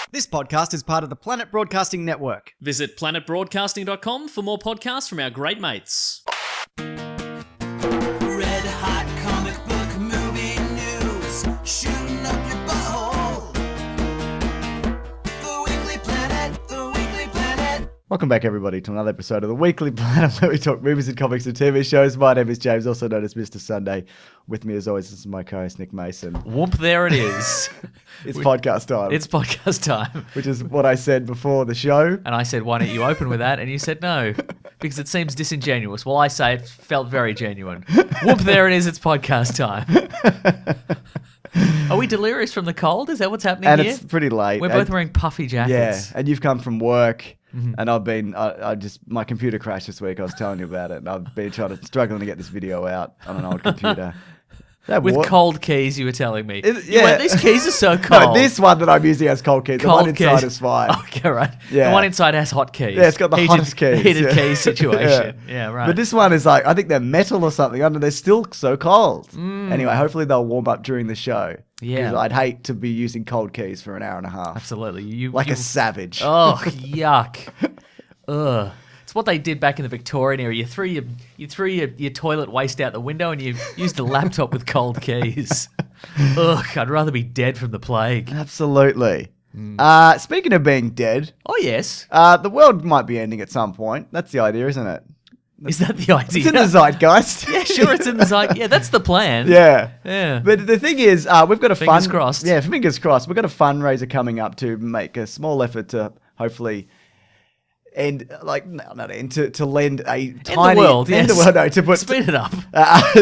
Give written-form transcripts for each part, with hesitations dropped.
This podcast is part of the Planet Broadcasting Network. Visit planetbroadcasting.com for more podcasts from our great mates. Red hot comic book movie news, shooting up your butthole. The Weekly Planet, the Weekly Planet. Welcome back, everybody, to another episode of the Weekly Planet, where we talk movies and comics and TV shows. My name is James, also known as Mr. Sunday. With me, as always, is my co-host, Nick Mason. Whoop, there it is. It's podcast time. It's podcast time. Which is what I said before the show. And I said, why don't you open with that? And you said no, because it seems disingenuous. Well, I say it felt very genuine. Whoop, there it is. It's podcast time. Are we delirious from the cold? Is that what's happening And here? it's pretty late. We're both wearing puffy Yeah, jackets. and you've come from work, and I've been, my computer crashed this week. I was telling you about it, and I've been struggling to get this video out on an old computer. With cold keys, you were telling me. Yeah. Went, these keys are so cold. No, this one that I'm using has cold keys. The one inside is fine. Okay, right. Yeah. The one inside has hot keys. Yeah, it's got the hottest keys. Heated Yeah. key situation. Yeah, right. But this one is like, I think they're metal or something. I don't know, they're still so cold. Anyway, hopefully they'll warm up during the show. Yeah. 'Cause I'd hate to be using cold keys for an hour and a half. Absolutely. Like a savage. Oh, yuck. Ugh. It's what they did back in the Victorian era. You threw your toilet waste out the window and you used a laptop with cold keys. Ugh, I'd rather be dead from the plague. Absolutely. Speaking of being dead, Oh, yes. the world might be ending at some point. That's the idea, isn't it? Is that the idea? It's in the zeitgeist. Yeah, sure, it's in the zeitgeist. Yeah, that's the plan. Yeah. Yeah. But the thing is, we've got a Fingers crossed. Yeah, fingers crossed. We've got a fundraiser coming up to make a small effort to hopefully end, to lend a tiny... the world, end the yes. world, no, to put... Speed it up.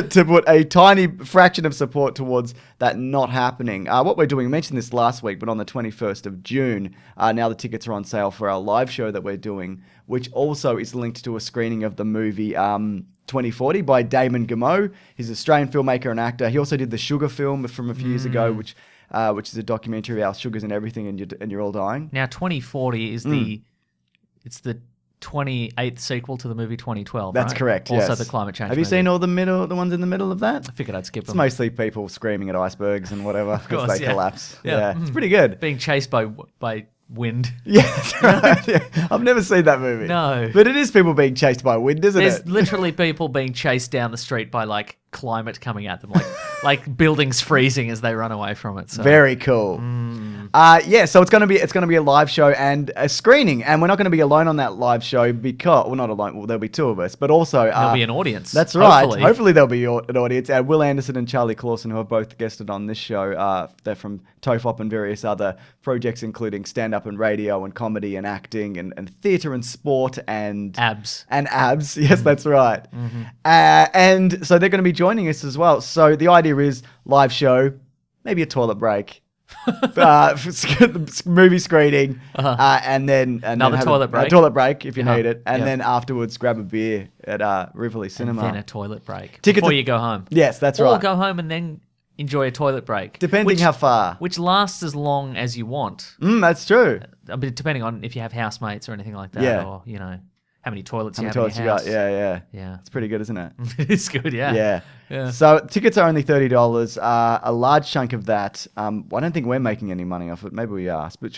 To put a tiny fraction of support towards that not happening. What we're doing, I mentioned this last week, but on the 21st of June, now the tickets are on sale for our live show that we're doing, which also is linked to a screening of the movie 2040 by Damon Gameau. He's an Australian filmmaker and actor. He also did the Sugar film from a few years ago, which is a documentary about sugars and everything, and you're all dying. Now, 2040 is it's the 28th sequel to the movie 2012, That's right? correct, Also yes. the climate change Have you movie. seen all the ones in the middle of that? I figured I'd skip It's them. mostly people screaming at icebergs and whatever because course, they yeah. collapse. Yeah. Yeah, it's pretty good. Being chased by wind. Yeah, that's right. Yeah. I've never seen that movie. No. But it is people being chased by wind, isn't There's it? literally people being chased down the street by like climate coming at them, like buildings freezing as they run away from it. So. Very cool. So it's gonna be a live show and a screening, and we're not gonna be alone on that live show because not alone. Well, there'll be two of us, but also There'll be an audience. That's right. Hopefully. Hopefully there'll be an audience. And Will Anderson and Charlie Clausen, who have both guested on this show, they're from Tofop and various other projects, including stand-up and radio and comedy and acting and theatre and sport and Abs. And abs. Yes, that's right. And so they're going to be joining us as well. So the idea is live show, maybe a toilet break. Movie screening, and then Another have toilet a break. toilet break if you Uh-huh. need it, and Yeah. then afterwards grab a beer at Rivoli Cinema. And then a toilet break. Tickets before are- you go home. Yes, that's Or right. go home and then enjoy a toilet break. Depending how far. Which lasts as long as you want. That's true. Depending on if you have housemates or anything like that. Yeah. Or, how many toilets How you many have toilets in you your got? house. Yeah. Yeah. It's pretty good, isn't it? It's good, yeah. Yeah. So tickets are only $30. A large chunk of that, I don't think we're making any money off it. Maybe we are. But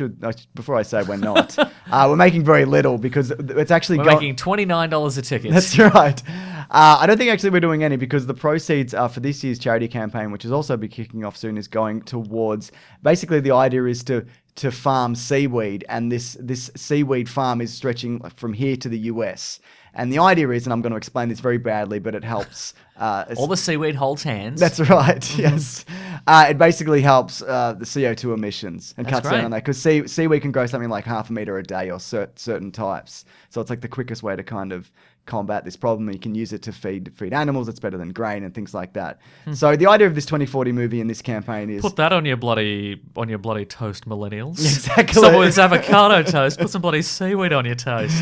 before I say we're not, we're making very little because it's actually We're making $29 a ticket. That's right. I don't think actually we're doing any because the proceeds for this year's charity campaign, which is also be kicking off soon, is going towards basically the idea is to farm seaweed, and this seaweed farm is stretching from here to the US. And the idea is, and I'm going to explain this very badly, but it helps. All the seaweed holds hands. That's right. Yes, it basically helps the CO2 emissions and cuts great. down on that because seaweed can grow something like 0.5 meter a day or certain types. So it's like the quickest way to kind of combat this problem. You can use it to feed animals. It's better than grain and things like that. So the idea of this 2040 movie and this campaign is Put that on your bloody toast, millennials. Exactly. Someone with avocado toast. Put some bloody seaweed on your toast.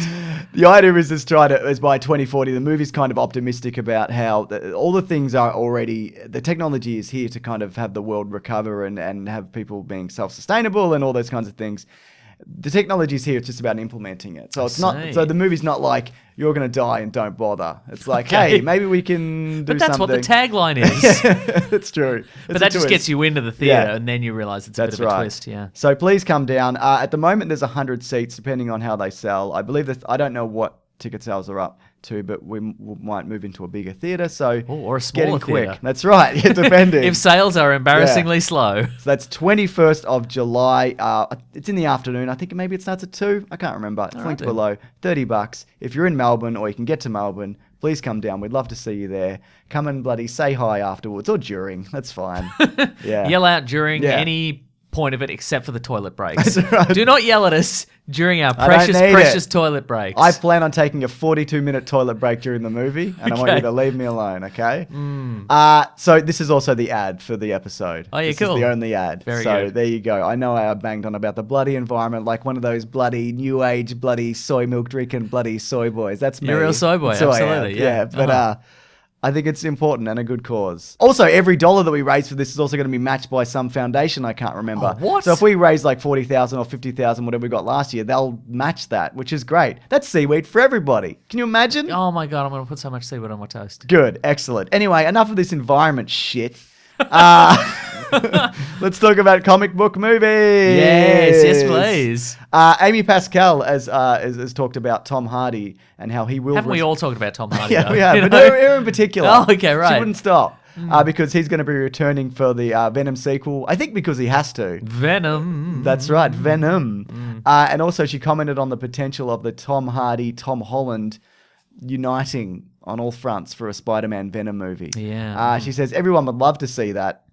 the idea is by 2040, the movie's kind of optimistic about how all the things are already, the technology is here to kind of have the world recover and have people being self-sustainable and all those kinds of things. the technology's here. It's just about implementing it. So it's not. see. So the movie's not like you're going to die and don't bother. It's like, Okay. hey, maybe we can do But that's something. what the tagline is. That's true. But that just gets you into the theater, and then you realize it's a That's bit of a right. twist. Yeah. So please come down. At the moment, there's 100 seats, depending on how they sell. I believe that I don't know what ticket sales are up to, but we might move into a bigger theater. So Or a get in smaller quick. theater. That's right. Yeah, depending. If sales are embarrassingly slow. So that's 21st of July. It's in the afternoon. I think maybe it starts at 2. I can't remember. It's linked then. below. $30. If you're in Melbourne or you can get to Melbourne, please come down. We'd love to see you there. Come and bloody say hi afterwards or during. That's fine. Yeah. Yell out during Yeah. any point of it except for the toilet breaks. That's right. Do not yell at us during our I don't precious, need precious it. toilet breaks. I plan on taking a 42-minute toilet break during the movie, and I want you Okay. to leave me alone, okay? So this is also the ad for the episode. Oh, yeah, this cool. is the only ad. Very so good. there you go. I know I banged on about the bloody environment, like one of those bloody new age bloody soy milk drinking bloody soy boys. That's me. You're a real soy boy, That's who I am. absolutely, yeah. But Uh-huh. I think it's important and a good cause. Also, every dollar that we raise for this is also going to be matched by some foundation I can't remember. Oh, what? So if we raise like 40,000 or 50,000, whatever we got last year, they'll match that, which is great. That's seaweed for everybody. Can you imagine? Oh my god, I'm going to put so much seaweed on my toast. Good, excellent. Anyway, enough of this environment shit. Let's talk about comic book movies. Yes, please. Amy Pascal has talked about Tom Hardy and how he will. Haven't we all talked about Tom Hardy? Yeah, though? we have. You But know? her in particular. Oh, okay, right. She wouldn't stop because he's going to be returning for the Venom sequel. I think because he has to. Venom. That's right, Venom. And also, she commented on the potential of the Tom Hardy, Tom Holland uniting on all fronts for a Spider-Man Venom movie. Yeah. She says everyone would love to see that.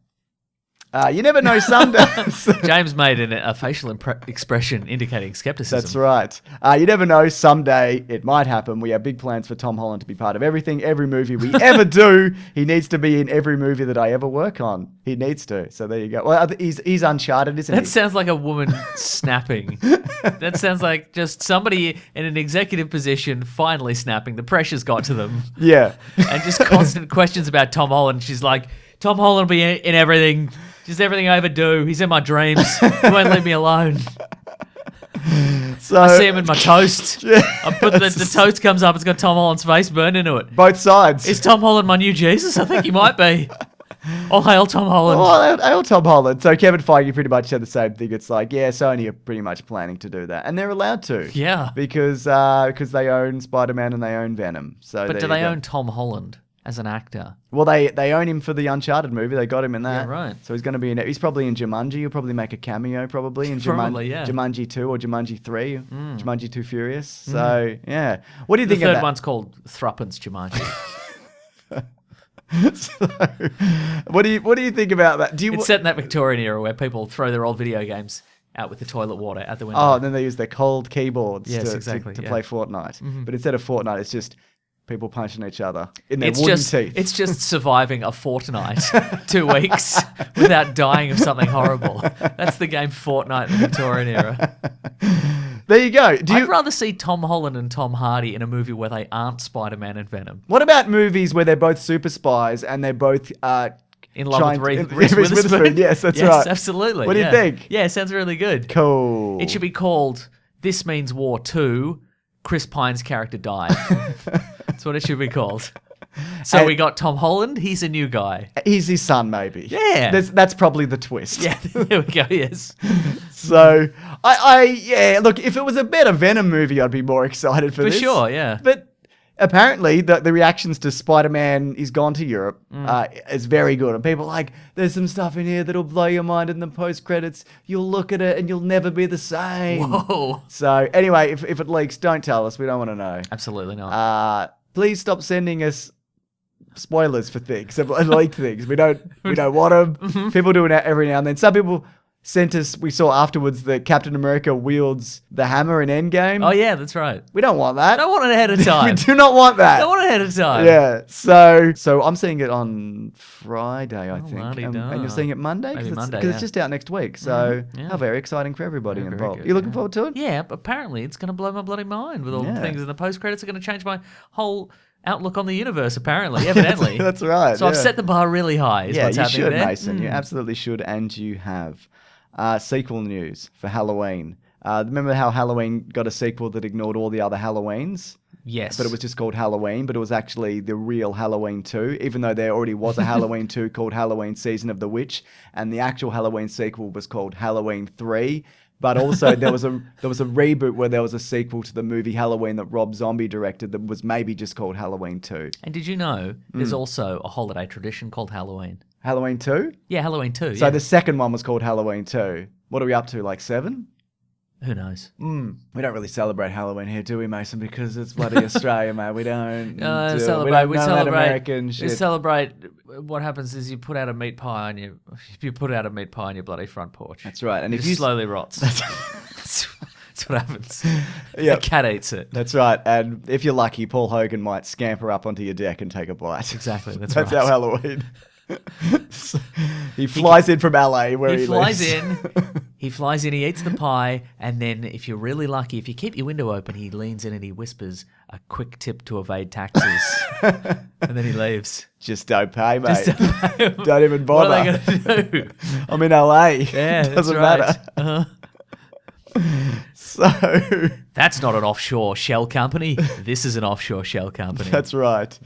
You never know some days. James made a facial expression indicating skepticism. That's right. You never know. Someday it might happen. We have big plans for Tom Holland to be part of everything, every movie we ever do. He needs to be in every movie that I ever work on. He needs to. So there you go. Well, he's Uncharted, isn't That he? sounds like a woman snapping. That sounds like just somebody in an executive position finally snapping. The pressure's got to them. Yeah. And just constant questions about Tom Holland. She's like, Tom Holland will be in everything. Just everything I ever do. He's in my dreams. He won't leave me alone. So I see him in my toast. Yeah. I put the toast comes up. It's got Tom Holland's face burned into it. both sides. Is Tom Holland my new Jesus? I think he might be. All hail Tom Holland. Oh, Tom Holland. So Kevin Feige pretty much said the same thing. It's like, yeah, Sony are pretty much planning to do that, and they're allowed to. Yeah. Because they own Spider-Man and they own Venom. So But there do you they go. own Tom Holland as an actor? Well, they own him for the Uncharted movie. They got him in that. Yeah, right. So he's going to be in it. He's probably in Jumanji. He'll probably make a cameo probably in Probably, yeah. Jumanji 2 or Jumanji 3. Jumanji 2 Furious. So, yeah. What do you The think of third that? one's called Thruppence Jumanji. So, what do you think about that? Do you It's set in that Victorian era where people throw their old video games out with the toilet water out the window. Oh, and then they use their cold keyboards Yes, to exactly, to yeah. play Fortnite. But instead of Fortnite, it's just people punching each other in their it's wooden just teeth. it's just surviving a fortnight, 2 weeks without dying of something horrible. That's the game Fortnite in the Victorian era. There you go. I'd rather see Tom Holland and Tom Hardy in a movie where they aren't Spider-Man and Venom. What about movies where they're both super spies and they're both In love with Reese Reese Witherspoon? Yes, that's yes, right. absolutely. What do you yeah. think? Yeah, sounds really good. Cool. It should be called This Means War 2, Chris Pine's character died. That's what it should be called. So And- we got Tom Holland, he's a new guy. He's his son, maybe. Yeah. That's probably the twist. Yeah, there we go, yes. So, yeah, look, if it was a better Venom movie, I'd be more excited for For this. sure, yeah. But apparently, the reactions to Spider-Man is gone to Europe is very good. And people are like, there's some stuff in here that'll blow your mind in the post-credits. You'll look at it and you'll never be the same. Whoa. So, anyway, if it leaks, don't tell us. We don't want to know. Absolutely not. Please stop sending us spoilers for things, leaked things. We don't want them. People do it every now and then. Some people sent us. We saw afterwards that Captain America wields the hammer in Endgame. Oh, yeah, that's right. We don't want that. I don't want it ahead of time. We do not want that. I don't want it ahead of time. Yeah. So I'm seeing it on Friday, I think, la-di-da. and you're seeing it Monday Maybe Monday, because yeah. it's just out next week. So yeah. how very exciting for everybody Yeah, very involved. good, You looking yeah. forward to it? Yeah, but apparently it's going to blow my bloody mind with all Yeah. the things. And the post-credits are going to change my whole outlook on the universe, apparently, evidently. That's right. So I've yeah. set the bar really high, is Yeah, what's you happening should, there. Mason. You absolutely should, and you have. Sequel news for Halloween. Remember how Halloween got a sequel that ignored all the other Halloweens? Yes. But it was just called Halloween, but it was actually the real Halloween 2, even though there already was a Halloween 2 called Halloween Season of the Witch, and the actual Halloween sequel was called Halloween 3. But also there was a reboot where there was a sequel to the movie Halloween that Rob Zombie directed that was maybe just called Halloween 2. And did you know there's also a holiday tradition called Halloween? Halloween 2? Yeah, Halloween 2. So yeah. the second one was called Halloween 2. What are we up to, like 7? Who knows? We don't really celebrate Halloween here, do we, Mason? Because it's bloody Australia, mate. We don't Celebrate. We none of that celebrate. American We shit. celebrate. What happens is you put out a meat pie on your bloody front porch. That's right. And It if you slowly rots. That's what happens. Yep. A cat eats it. That's right. And if you're lucky, Paul Hogan might scamper up onto your deck and take a bite. Exactly. That's That's right. our Halloween. He flies in from LA where he He flies lives. in, he eats the pie, and then if you're really lucky, if you keep your window open, he leans in and he whispers a quick tip to evade taxes. And then he leaves. Just don't pay, mate. Just don't Don't even What bother. are they going to do? I'm in LA. Yeah, that's Doesn't right. matter. Uh-huh. So That's not an offshore shell company. This is an offshore shell company. that's right.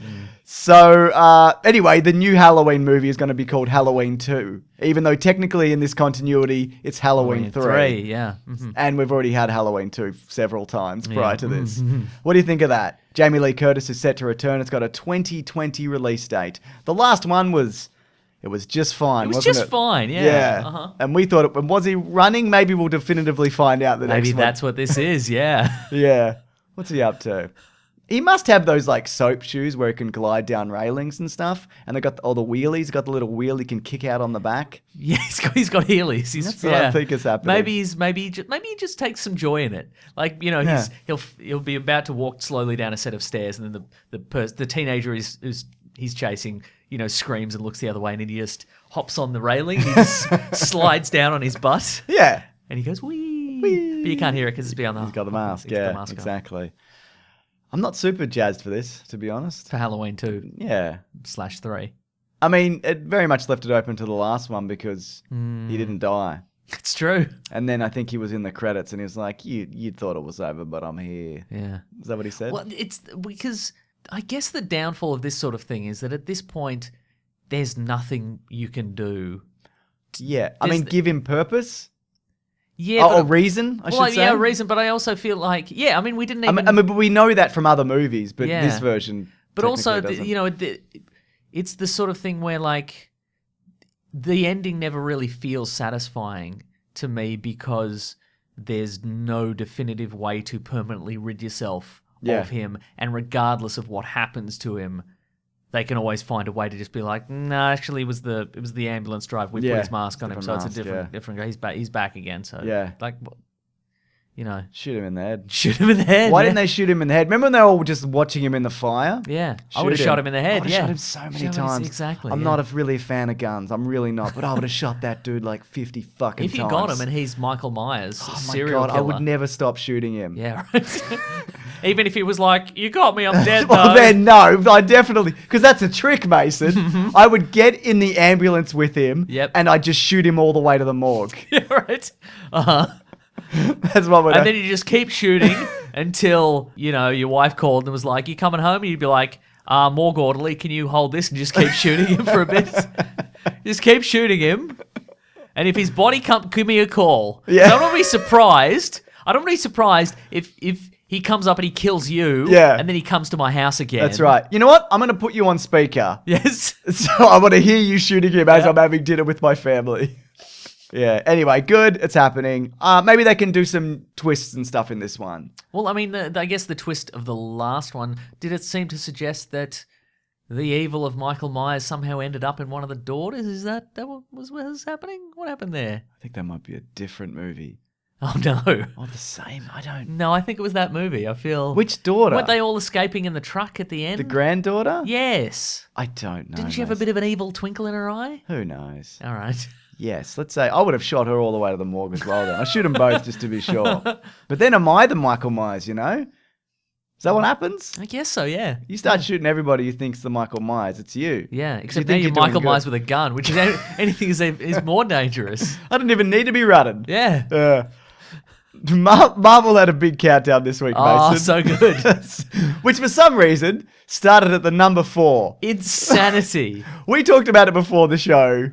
So anyway, the new Halloween movie is going to be called Halloween 2, even though technically in this continuity it's Halloween 3. Yeah. Mhm. And we've already had Halloween 2 several times prior to this. What do you think of that? Jamie Lee Curtis is set to return. It's got a 2020 release date. The last one was just fine. It was wasn't just it? fine, yeah. Yeah. Uh-huh. And we thought, was he running? Maybe we'll definitively find out the Maybe next that's what this is, yeah. one. Yeah. What's he up to? He must have those like soap shoes where he can glide down railings and stuff. And they got all the wheelies. Got the little wheel he can kick out on the back. Yeah, he's got heelies. That's what I think is happening. Maybe he just takes some joy in it. Like Yeah. he'll be about to walk slowly down a set of stairs, and then the teenager he's chasing, screams and looks the other way, and then he just hops on the railing. He just slides down on his butt, Yeah. and he goes wee. But you can't hear it because it's beyond the. He's got the mask. He's got Yeah, the mask on. exactly. I'm not super jazzed for this, to be honest. For Halloween 2 Yeah. / 3. I mean, it very much left it open to the last one because he didn't die. It's true. And then I think he was in the credits and he was like, you thought it was over, but I'm here. Yeah. Is that what he said? Well, it's because I guess the downfall of this sort of thing is that at this point, there's nothing you can do. Yeah. I There's mean, give him purpose? Yeah, Or reason, I should say. Yeah, reason. But I also feel like, yeah, I mean, we didn't even. I mean, but we know that from other movies, but Yeah. this version. but also, technically doesn't. it's the sort of thing where like the ending never really feels satisfying to me because there's no definitive way to permanently rid yourself Yeah. of him, and regardless of what happens to him, they can always find a way to just be like, no, actually, it was the ambulance driver. We Yeah, put his mask on him, so different it's a mask, different guy. He's back again. So Yeah. like, Shoot him in the head. shoot him in the head. Why yeah. didn't they shoot him in the head? Remember when they were all just watching him in the fire? Yeah, I Shoot would have shot him in the I head. would've Yeah, shot him so many Shot him- times. Exactly. I'm yeah. not really a fan of guns. I'm really not. But I would have shot that dude like 50 fucking If times. you got him and he's Michael Myers, Oh my serial God, killer. I would never stop shooting him. Yeah, right. Even if he was like, "You got me, I'm dead." Well, though." then no, I definitely, because that's a trick, Mason. I would get in the ambulance with him, Yep. and I'd just shoot him all the way to the morgue. Yeah, right. Uh-huh. That's what would And then you just keep shooting until your wife called and was like, "You coming home?" And you'd be like, "Morgue orderly, can you hold this?" And just keep shooting him for a bit. Just keep shooting him, and if his body can't, give me a call. Yeah. So I don't want to be surprised. I don't want to be surprised if he comes up and he kills you. Yeah. And then he comes to my house again. That's right. You know what? I'm going to put you on speaker. Yes. So I want to hear you shooting him as Yeah. I'm having dinner with my family. Yeah. Anyway, good. It's happening. Maybe they can do some twists and stuff in this one. Well, I mean, I guess the twist of the last one, did it seem to suggest that the evil of Michael Myers somehow ended up in one of the daughters? Is that what was happening? What happened there? I think that might be a different movie. Oh, no. Or the same. I don't. No, I think it was that movie. I feel... Which daughter? Weren't they all escaping in the truck at the end? The granddaughter? Yes. I don't know. Didn't she have a Mason. bit of an evil twinkle in her eye? Who knows? All right. Yes, let's say I would have shot her all the way to the morgue as well. Then I shoot them both just to be sure. But then am I the Michael Myers? Is that what happens? I guess so, yeah. You start shooting everybody who thinks the Michael Myers. It's you. Yeah, You except think now you're you're doing Michael good. Myers with a gun, which is anything is more dangerous. I didn't even need to be running. Yeah. Marvel had a big countdown this week, Oh, Mason. so good. Which for some reason started at the number 4. Insanity. We talked about it before the show,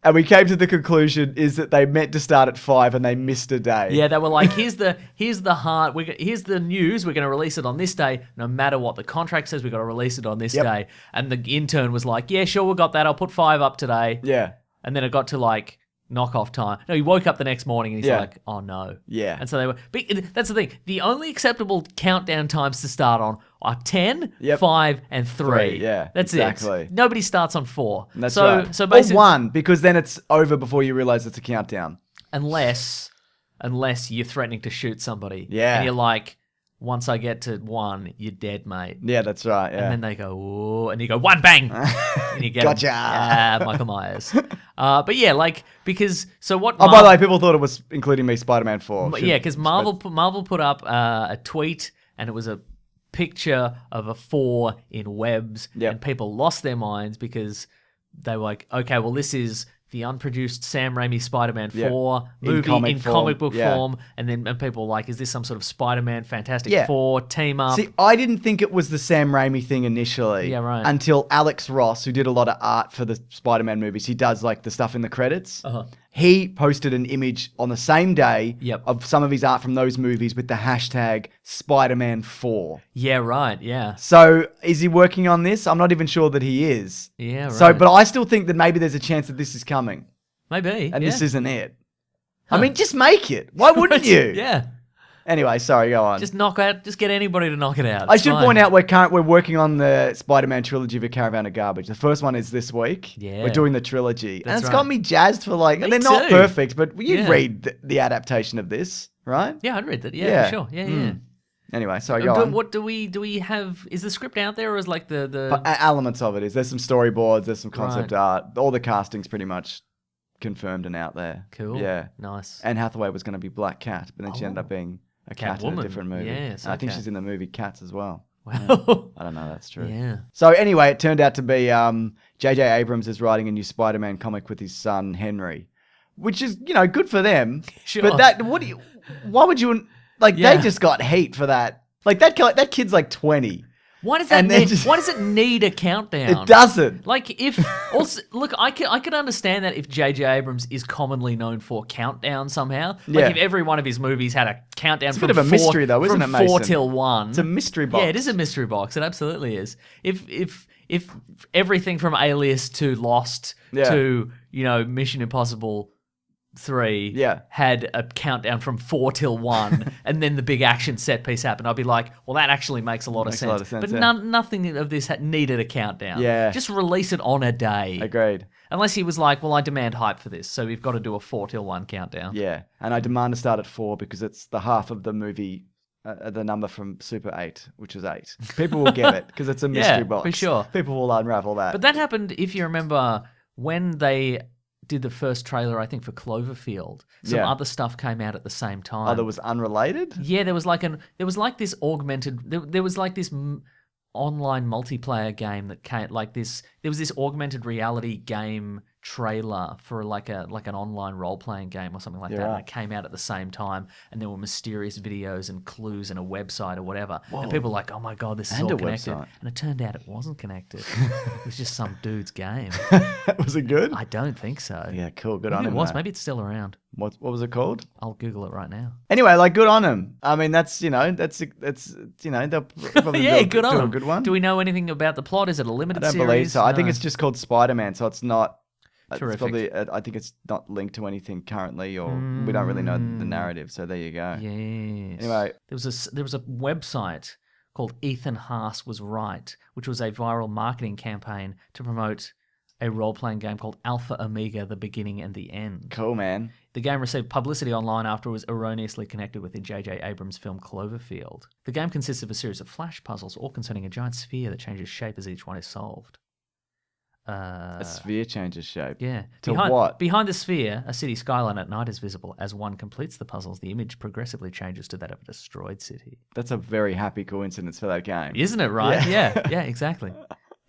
and we came to the conclusion is that they meant to start at 5 and they missed a day. Yeah, they were like, here's the here's the news. We're going to release it on this day, no matter what the contract says. We've got to release it on this Yep. day. And the intern was like, yeah, sure, we got that. I'll put 5 up today. Yeah. And then it got to like knockoff time. No, he woke up the next morning and he's Yeah. like, oh no. Yeah. And so they were. But that's the thing. The only acceptable countdown times to start on are 10, Yep. 5, and 3. Yeah, That's exactly. it. Nobody starts on 4. That's so, right. So Or basically, 1, because then it's over before you realize it's a countdown. unless you're threatening to shoot somebody. Yeah. And you're like, once I get to 1, you're dead, mate. Yeah, that's right. Yeah. And then they go, whoa, and you go, 1 bang! And you get 'em. Gotcha. Yeah, Michael Myers. But yeah, like, because, so what... Oh, by the way, people thought it was including me, Spider-Man 4. Yeah, because Marvel put up a tweet, and it was a picture of a 4 in webs, Yep. and people lost their minds because they were like, okay, well, this is the unproduced Sam Raimi Spider-Man 4 In movie comic in form, comic book yeah. form, and then people were like, is this some sort of Spider-Man Fantastic Yeah. Four team up? See, I didn't think it was the Sam Raimi thing initially. Yeah, right. Until Alex Ross, who did a lot of art for the Spider-Man movies, he does like the stuff in the credits. Uh-huh. He posted an image on the same day Yep. of some of his art from those movies with the hashtag Spider-Man 4. Yeah, right, yeah. So is he working on this? I'm not even sure that he is. Yeah, right. So, but I still think that maybe there's a chance that this is coming Maybe, and yeah. this isn't it. I mean, just make it. Why wouldn't you? Yeah. Anyway, sorry, go on. Just get anybody to knock it out. I It's should fine. point out we're working on the Spider-Man trilogy for Caravan of Garbage. The first one is this week. Yeah. We're doing the trilogy. And That's it's got right. me jazzed for like, Me and they're not too. perfect, but you Yeah. read the adaptation of this, right? Yeah, I'd read that. Yeah, Yeah. for sure. Yeah, Mm. yeah. Anyway, sorry, go But on. what do we have? Is the script out there, or is like the Elements of it is there's some storyboards, there's some concept Right. art. All the casting's pretty much confirmed and out there. cool? Yeah. Nice. Anne Hathaway was going to be Black Cat, but then she ended up being a cat in Catwoman. a different movie. Yes, And I think okay. she's in the movie Cats as well. Wow. I don't know, that's true. Yeah. So anyway, it turned out to be J.J. Abrams is writing a new Spider-Man comic with his son Henry, which is good for them. Sure. But why would you like? Yeah. They just got hate for that. Like that kid's like 20. Why does that And then need? just- Why does it need a countdown? It doesn't. Like if also look, I could understand that if J.J. Abrams is commonly known for countdown somehow. Like Yeah. if every one of his movies had a countdown. It's a from bit of a 4 mystery though, isn't from it, 4 Mason? till 1. It's a mystery box. Yeah, it is a mystery box. It absolutely is. If everything from Alias to Lost Yeah. to Mission Impossible 3 Yeah. had a countdown from 4 till 1 and then the big action set piece happened, I'd be like, well, that actually makes a lot of Makes a sense. lot of sense, But yeah. nothing of this needed a countdown. Yeah. Just release it on a day. Agreed. Unless he was like, well, I demand hype for this, so we've got to do a 4 till 1 countdown. Yeah, and I demand to start at 4 because it's the half of the movie, the number from Super 8, which is 8. People will get it because it's a mystery Yeah, box. for sure. People will unravel that. But that happened, if you remember, when they did the first trailer, I think, for Cloverfield. Some Yeah. other stuff came out at the same time. that was unrelated? Yeah, there was like this augmented. There was like this online multiplayer game that came like this. There was this augmented reality game trailer for like an online role playing game or something like that, right. and it came out at the same time. And there were mysterious videos and clues and a website or whatever. Whoa. And people were like, "Oh my god, this is And all a connected." website. And it turned out it wasn't connected. It was just some dude's game. Was it good? I don't think so. Yeah, cool. Good Maybe on it him. was. though. Maybe it's still around. What was it called? I'll Google it right now. Anyway, like good on him. I mean, that's they'll probably Yeah, do good on a them. good one. Do we know anything about the plot? Is it a I limited don't series? believe so. I think No. it's just called Spider-Man, so it's not. Terrific. It's probably. I think it's not linked to anything currently, or we don't really know the narrative. So there you go. Yes. Anyway. there was a website called Ethan Haas Was Right, which was a viral marketing campaign to promote a role-playing game called Alpha Omega: The Beginning and the End. Cool, man. The game received publicity online after it was erroneously connected with the J.J. Abrams film Cloverfield. The game consists of a series of flash puzzles, all concerning a giant sphere that changes shape as each one is solved. A sphere changes shape. Yeah. To what? Behind the sphere, a city skyline at night is visible. As one completes the puzzles, the image progressively changes to that of a destroyed city. That's a very happy coincidence for that game. Isn't it right? Yeah. Yeah, exactly.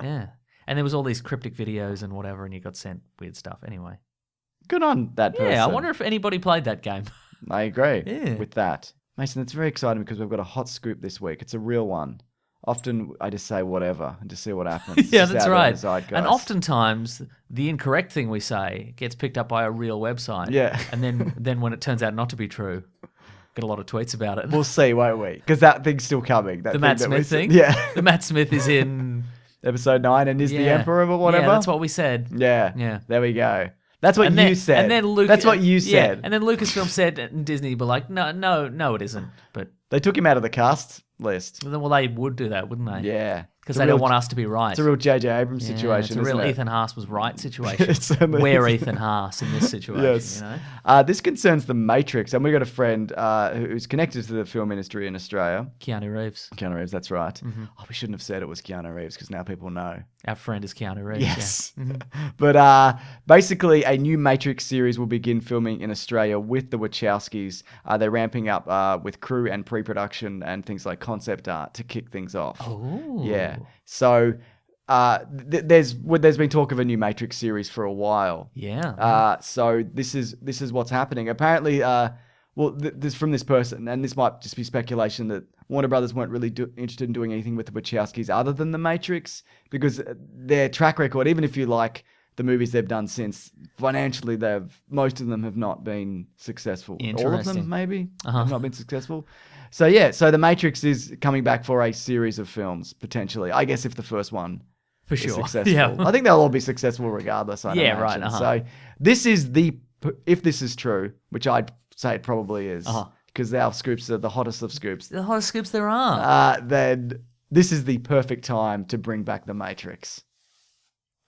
Yeah. And there was all these cryptic videos and whatever, and you got sent weird stuff. Anyway. Good on that person. Yeah, I wonder if anybody played that game. I agree Yeah. with that. Mason, it's very exciting because we've got a hot scoop this week. It's a real one. Often I just say whatever and just see what happens. It's Yeah, just that's out there in right. the zeitgeist. And oftentimes, the incorrect thing we say gets picked up by a real website. Yeah. And then when it turns out not to be true, get a lot of tweets about it. We'll see, won't we? Because that thing's still coming. That The Matt that we Smith said- thing? Yeah. The Matt Smith is in... Episode 9 and is the Emperor or whatever. Yeah, that's what we said. Yeah. Yeah. There we go. That's what you said. And then That's what you Yeah, said. and then Lucasfilm said, and Disney were like, no, it isn't. But They took him out of the cast list. well, they would do that, wouldn't they? Yeah. Because It's they a don't real- want us to be right. It's a real J.J. Abrams Yeah, situation, it's a real isn't it? Ethan Haas was right situation. It certainly We're is. Ethan Haas in this situation, Yes. you know? This concerns the Matrix, and we got a friend who's connected to the film industry in Australia. Keanu Reeves. Keanu Reeves, that's right. Mm-hmm. Oh, we shouldn't have said it was Keanu Reeves because now people know. Our friend is Keanu Reeves. Yes. Yeah. Mm-hmm. But basically, a new Matrix series will begin filming in Australia with the Wachowskis. They're ramping up with crew and pre-production and things like concept art to kick things off. Oh. Yeah. So there's been talk of a new Matrix series for a while. Yeah. So this is what's happening. Apparently, this from this person, and this might just be speculation, that Warner Brothers weren't really interested in doing anything with the Wachowskis other than the Matrix, because their track record, even if you like the movies they've done since, financially most of them have not been successful. All of Interesting. them maybe have not been successful. So yeah, so the Matrix is coming back for a series of films potentially. I guess if the first one For is sure. successful. Yeah. I think they'll all be successful regardless. I Yeah, imagine. right, So this is if this is true, which I'd say it probably is, because our scoops are the hottest of scoops. The hottest scoops there are. Then this is the perfect time to bring back the Matrix.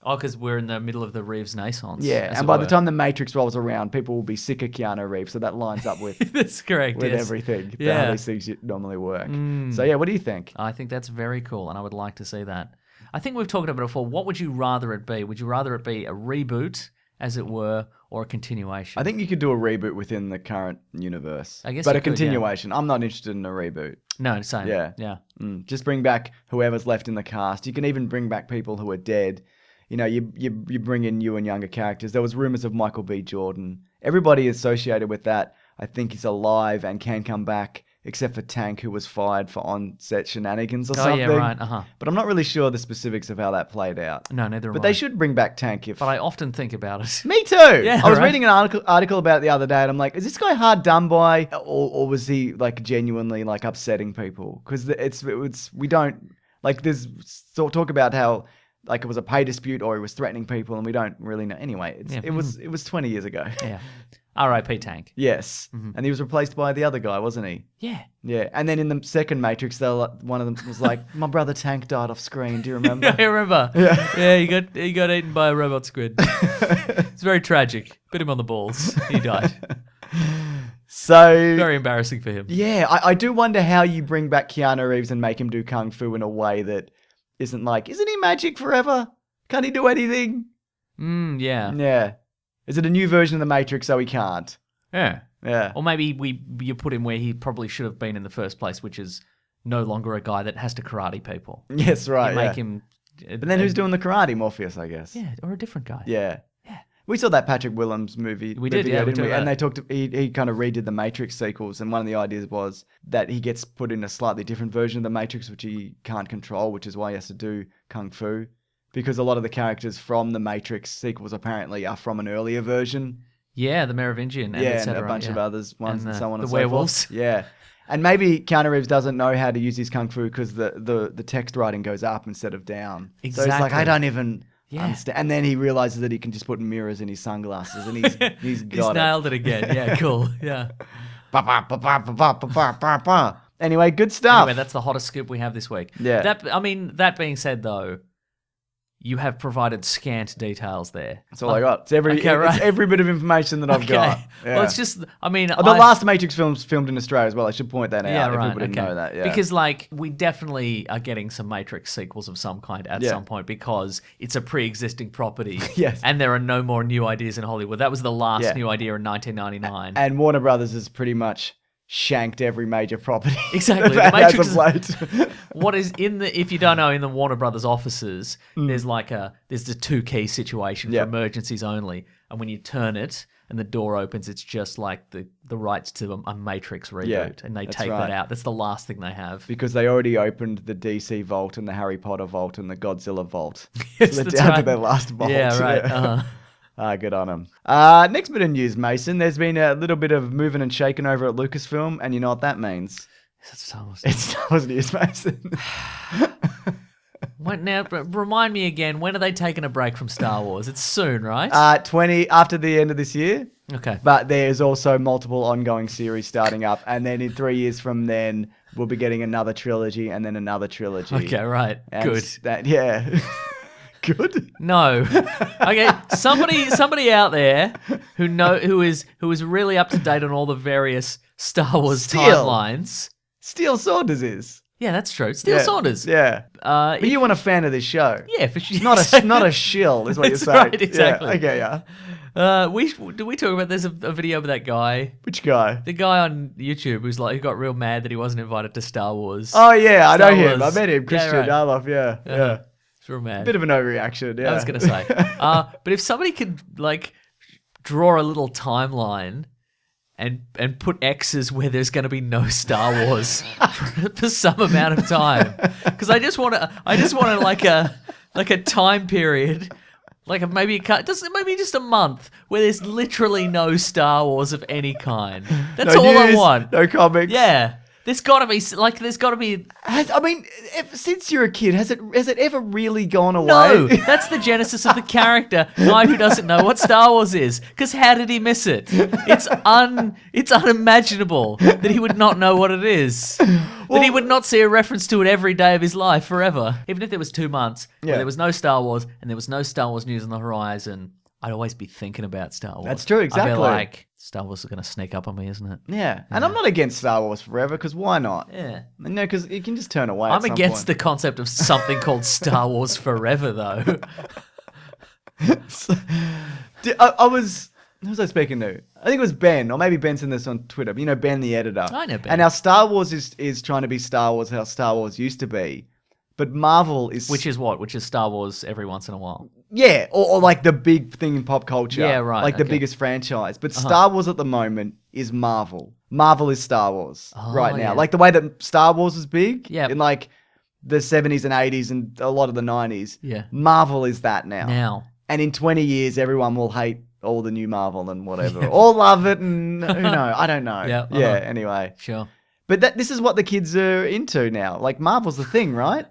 Oh, because we're in the middle of the Reeves Naissance. Yeah, as and it by the were. time the Matrix rolls around, people will be sick of Keanu Reeves, so that lines up with That's correct. with yes. everything. Yeah. How these things normally work. So yeah, what do you think? I think that's very cool, and I would like to see that. I think we've talked about it before. What would you rather it be? Would you rather it be a reboot, as it were, or a continuation? I think you could do a reboot within the current universe. I guess but you a could, yeah. continuation. I'm not interested in a reboot. No, same. Yeah. Yeah. Just bring back whoever's left in the cast. You can even bring back people who are dead. You know, you bring in new and younger characters. There was rumors of Michael B. Jordan. Everybody associated with that, I think, is alive and can come back, except for Tank, who was fired for on-set shenanigans or Oh, something. yeah, right. But I'm not really sure the specifics of how that played out. No, neither am But I. they should bring back Tank if... But I often think about it. Me too. Yeah, I was right. reading an article about it the other day, and I'm like, is this guy hard done by, or was he like genuinely like upsetting people? Because we don't like there's talk about how like it was a pay dispute or he was threatening people, and we don't really know. Anyway, it was 20 years ago. Yeah. R.I.P. Tank. Yes, and he was replaced by the other guy, wasn't he? Yeah. Yeah, and then in the second Matrix, one of them was like, "My brother Tank died off screen." Do you remember? I remember. Yeah, he got eaten by a robot squid. It's very tragic. Bit him on the balls. He died. So Very embarrassing for him. yeah, I do wonder how you bring back Keanu Reeves and make him do kung fu in a way that isn't like, isn't he magic forever? Can't he do anything? Yeah. Yeah. Is it a new version of the Matrix so he can't? Yeah. Yeah. Or maybe you put him where he probably should have been in the first place, which is no longer a guy that has to karate people. Yes, right. You Yeah. make him. But then who's doing the karate? Morpheus, I guess. Yeah, or a different guy. Yeah. Yeah. We saw that Patrick Willems movie. We did, video, yeah, we didn't talked And about they he kind of redid the Matrix sequels, and one of the ideas was that he gets put in a slightly different version of the Matrix, which he can't control, which is why he has to do kung fu. Because a lot of the characters from the Matrix sequels apparently are from an earlier version. Yeah, the Merovingian. And et And cetera, a bunch of others ones and so on the and so werewolves. forth. Yeah. And maybe Keanu Reeves doesn't know how to use his kung fu because the text writing goes up instead of down. So he's like, Exactly. I don't even Yeah. understand. And then he realizes that he can just put mirrors in his sunglasses, and he's He's got it. nailed it again. Yeah, cool. Yeah. Ba, ba, ba, ba, ba, ba, ba, ba, ba. Anyway, good stuff. Anyway, that's the hottest scoop we have this week. Yeah. That being said, though, you have provided scant details there. That's all I got. It's every bit of information that I've got. Yeah. Well, it's just, the last Matrix films filmed in Australia as well. I should point that out. Yeah, right. Everybody Okay. know that. Yeah. Because, like, we definitely are getting some Matrix sequels of some kind at some point because it's a pre-existing property. Yes. And there are no more new ideas in Hollywood. That was the last Yeah. new idea in 1999. And Warner Brothers has pretty much shanked every major property. Exactly. As The Matrix of late. What is in the, if you don't know, in the Warner Brothers offices, there's the 2 key situation for Yeah. emergencies only. And when you turn it, and the door opens, it's just like the rights to a Matrix reboot, Yeah, and they that's take right. that out. That's the last thing they have. Because they already opened the DC vault and the Harry Potter vault and the Godzilla vault. Yes, so they're that's down to right. their last vault. Yeah, right. Good on them. Next bit of news, Mason. There's been a little bit of moving and shaking over at Lucasfilm, and you know what that means? It's Star Wars. It's Star Wars news, Mason. Now, remind me again, when are they taking a break from Star Wars? It's soon, right? 20 after the end of this year. Okay. But there's also multiple ongoing series starting up, and then in 3 years from then, we'll be getting another trilogy and then another trilogy. Okay, right. And Good. Yeah. Good. No. Okay, somebody out there who is really up to date on all the various Star Wars Steele. timelines. Steele Saunders is. Yeah, that's true. Steele Yeah, Saunders. Yeah. But you want a fan of this show. Yeah, for sure. Not a shill, is what you're That's saying. right, exactly. Yeah, okay, yeah. Did we talk about there's a video of that guy? Which guy? The guy on YouTube who got real mad that he wasn't invited to Star Wars. Oh, yeah, I Star know him. I Wars. met him. Yeah, Christian right. Darloff, yeah. He's real mad. Bit of an overreaction, yeah. I was gonna say. But if somebody could draw a little timeline and put X's where there's going to be no Star Wars for some amount of time, because I just want a time period, maybe just a month where there's literally no Star Wars of any kind. That's No all I news, want. No comics. Yeah. There's got to be Since you're a kid, has it ever really gone away? No, that's the genesis of the character. Guy who doesn't know what Star Wars is. Because how did he miss it? It's unimaginable that he would not know what it is. That he would not see a reference to it every day of his life forever. Even if there was 2 months where Yeah. there was no Star Wars and there was no Star Wars news on the horizon, I'd always be thinking about Star Wars. That's true, I'd exactly. be like, Star Wars is going to sneak up on me, isn't it? Yeah, and I'm not against Star Wars forever, because why not? Yeah. No, because you can just turn away. I'm against the concept of something called Star Wars forever, though. I was. Who was I speaking to? I think it was Ben, or maybe Ben sent this on Twitter. But you know Ben, the editor. I know Ben. And now Star Wars is trying to be Star Wars how Star Wars used to be, but Marvel is Which is what? Which is Star Wars every once in a while. yeah, or like the big thing in pop culture. Yeah, right, Like the okay. biggest franchise. But Star Wars at the moment is Marvel. Marvel is Star Wars right now. yeah. Like the way that Star Wars was big Yep. in like the 70s and 80s and a lot of the 90s. Yeah. Marvel is that now. Now. And in 20 years, everyone will hate all the new Marvel and whatever. Or love it and who knows? I don't know. Yeah, Yeah, uh-huh. anyway. Sure. But this is what the kids are into now. Like Marvel's the thing, right?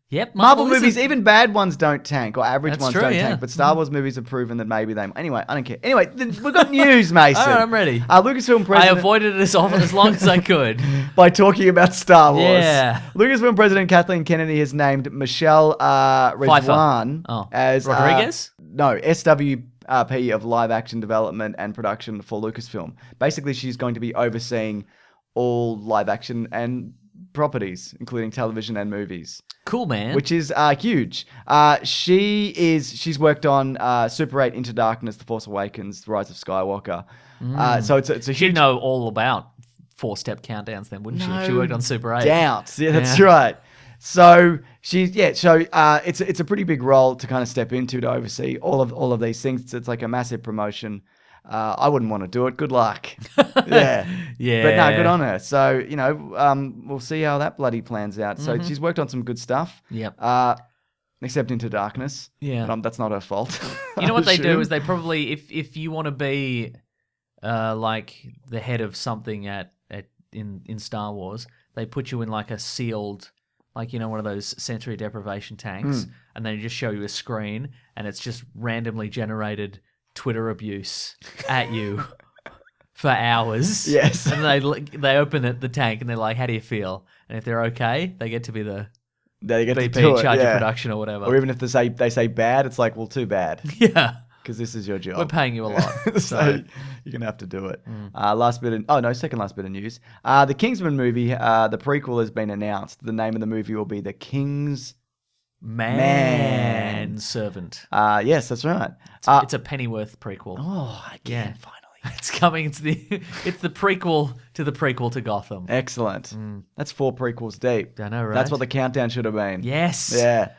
Yep. Marvel is movies, a- even bad ones don't tank, or average That's ones true, don't yeah. tank. But Star Wars movies have proven that maybe they... Anyway, I don't care. Anyway, we've got news, Mason. All right, I'm ready. Lucasfilm I president... avoided it as long as I could. by talking about Star Wars. Yeah. Lucasfilm President Kathleen Kennedy has named Michelle Rejwan Oh. as... Rodriguez? No, SWP of live action development and production for Lucasfilm. Basically, she's going to be overseeing all live action and properties, including television and movies. Cool, man. Which is huge. She's worked on Super 8, Into Darkness, The Force Awakens, The Rise of Skywalker. So it's a She'd huge know all about 4-step countdowns then, wouldn't she? If she worked on Super 8. doubt. Yeah, that's Yeah. right. So it's a pretty big role to kind of step into to oversee all of these things. It's like a massive promotion. I wouldn't want to do it. Good luck. Yeah. Yeah. But no, good on her. So, we'll see how that bloody plans out. So she's worked on some good stuff. Yep. Except Into Darkness. Yeah. But that's not her fault. You know what they do assume. is they probably, if you want to be like the head of something in Star Wars, they put you in like a sealed, like, one of those sensory deprivation tanks, and they just show you a screen, and it's just randomly generated Twitter abuse at you for hours. Yes. And they open the tank and they're like, "How do you feel?" And if they're okay, they get to be the They get to VP do in it, charge yeah. of production or whatever. Or even if they say bad, it's like, well, too bad. Yeah, Because this is your job. we're paying you a lot. so So you're gonna have to do it. Second last bit of news. The Kingsman movie, the prequel has been announced. The name of the movie will be The King's Man Servant. Yes, that's right. It's a Pennyworth prequel. Again, Yeah. finally. It's coming. It's the prequel to Gotham. Excellent. That's 4 prequels deep. I know, right? That's what the countdown should have been. Yes. Yeah.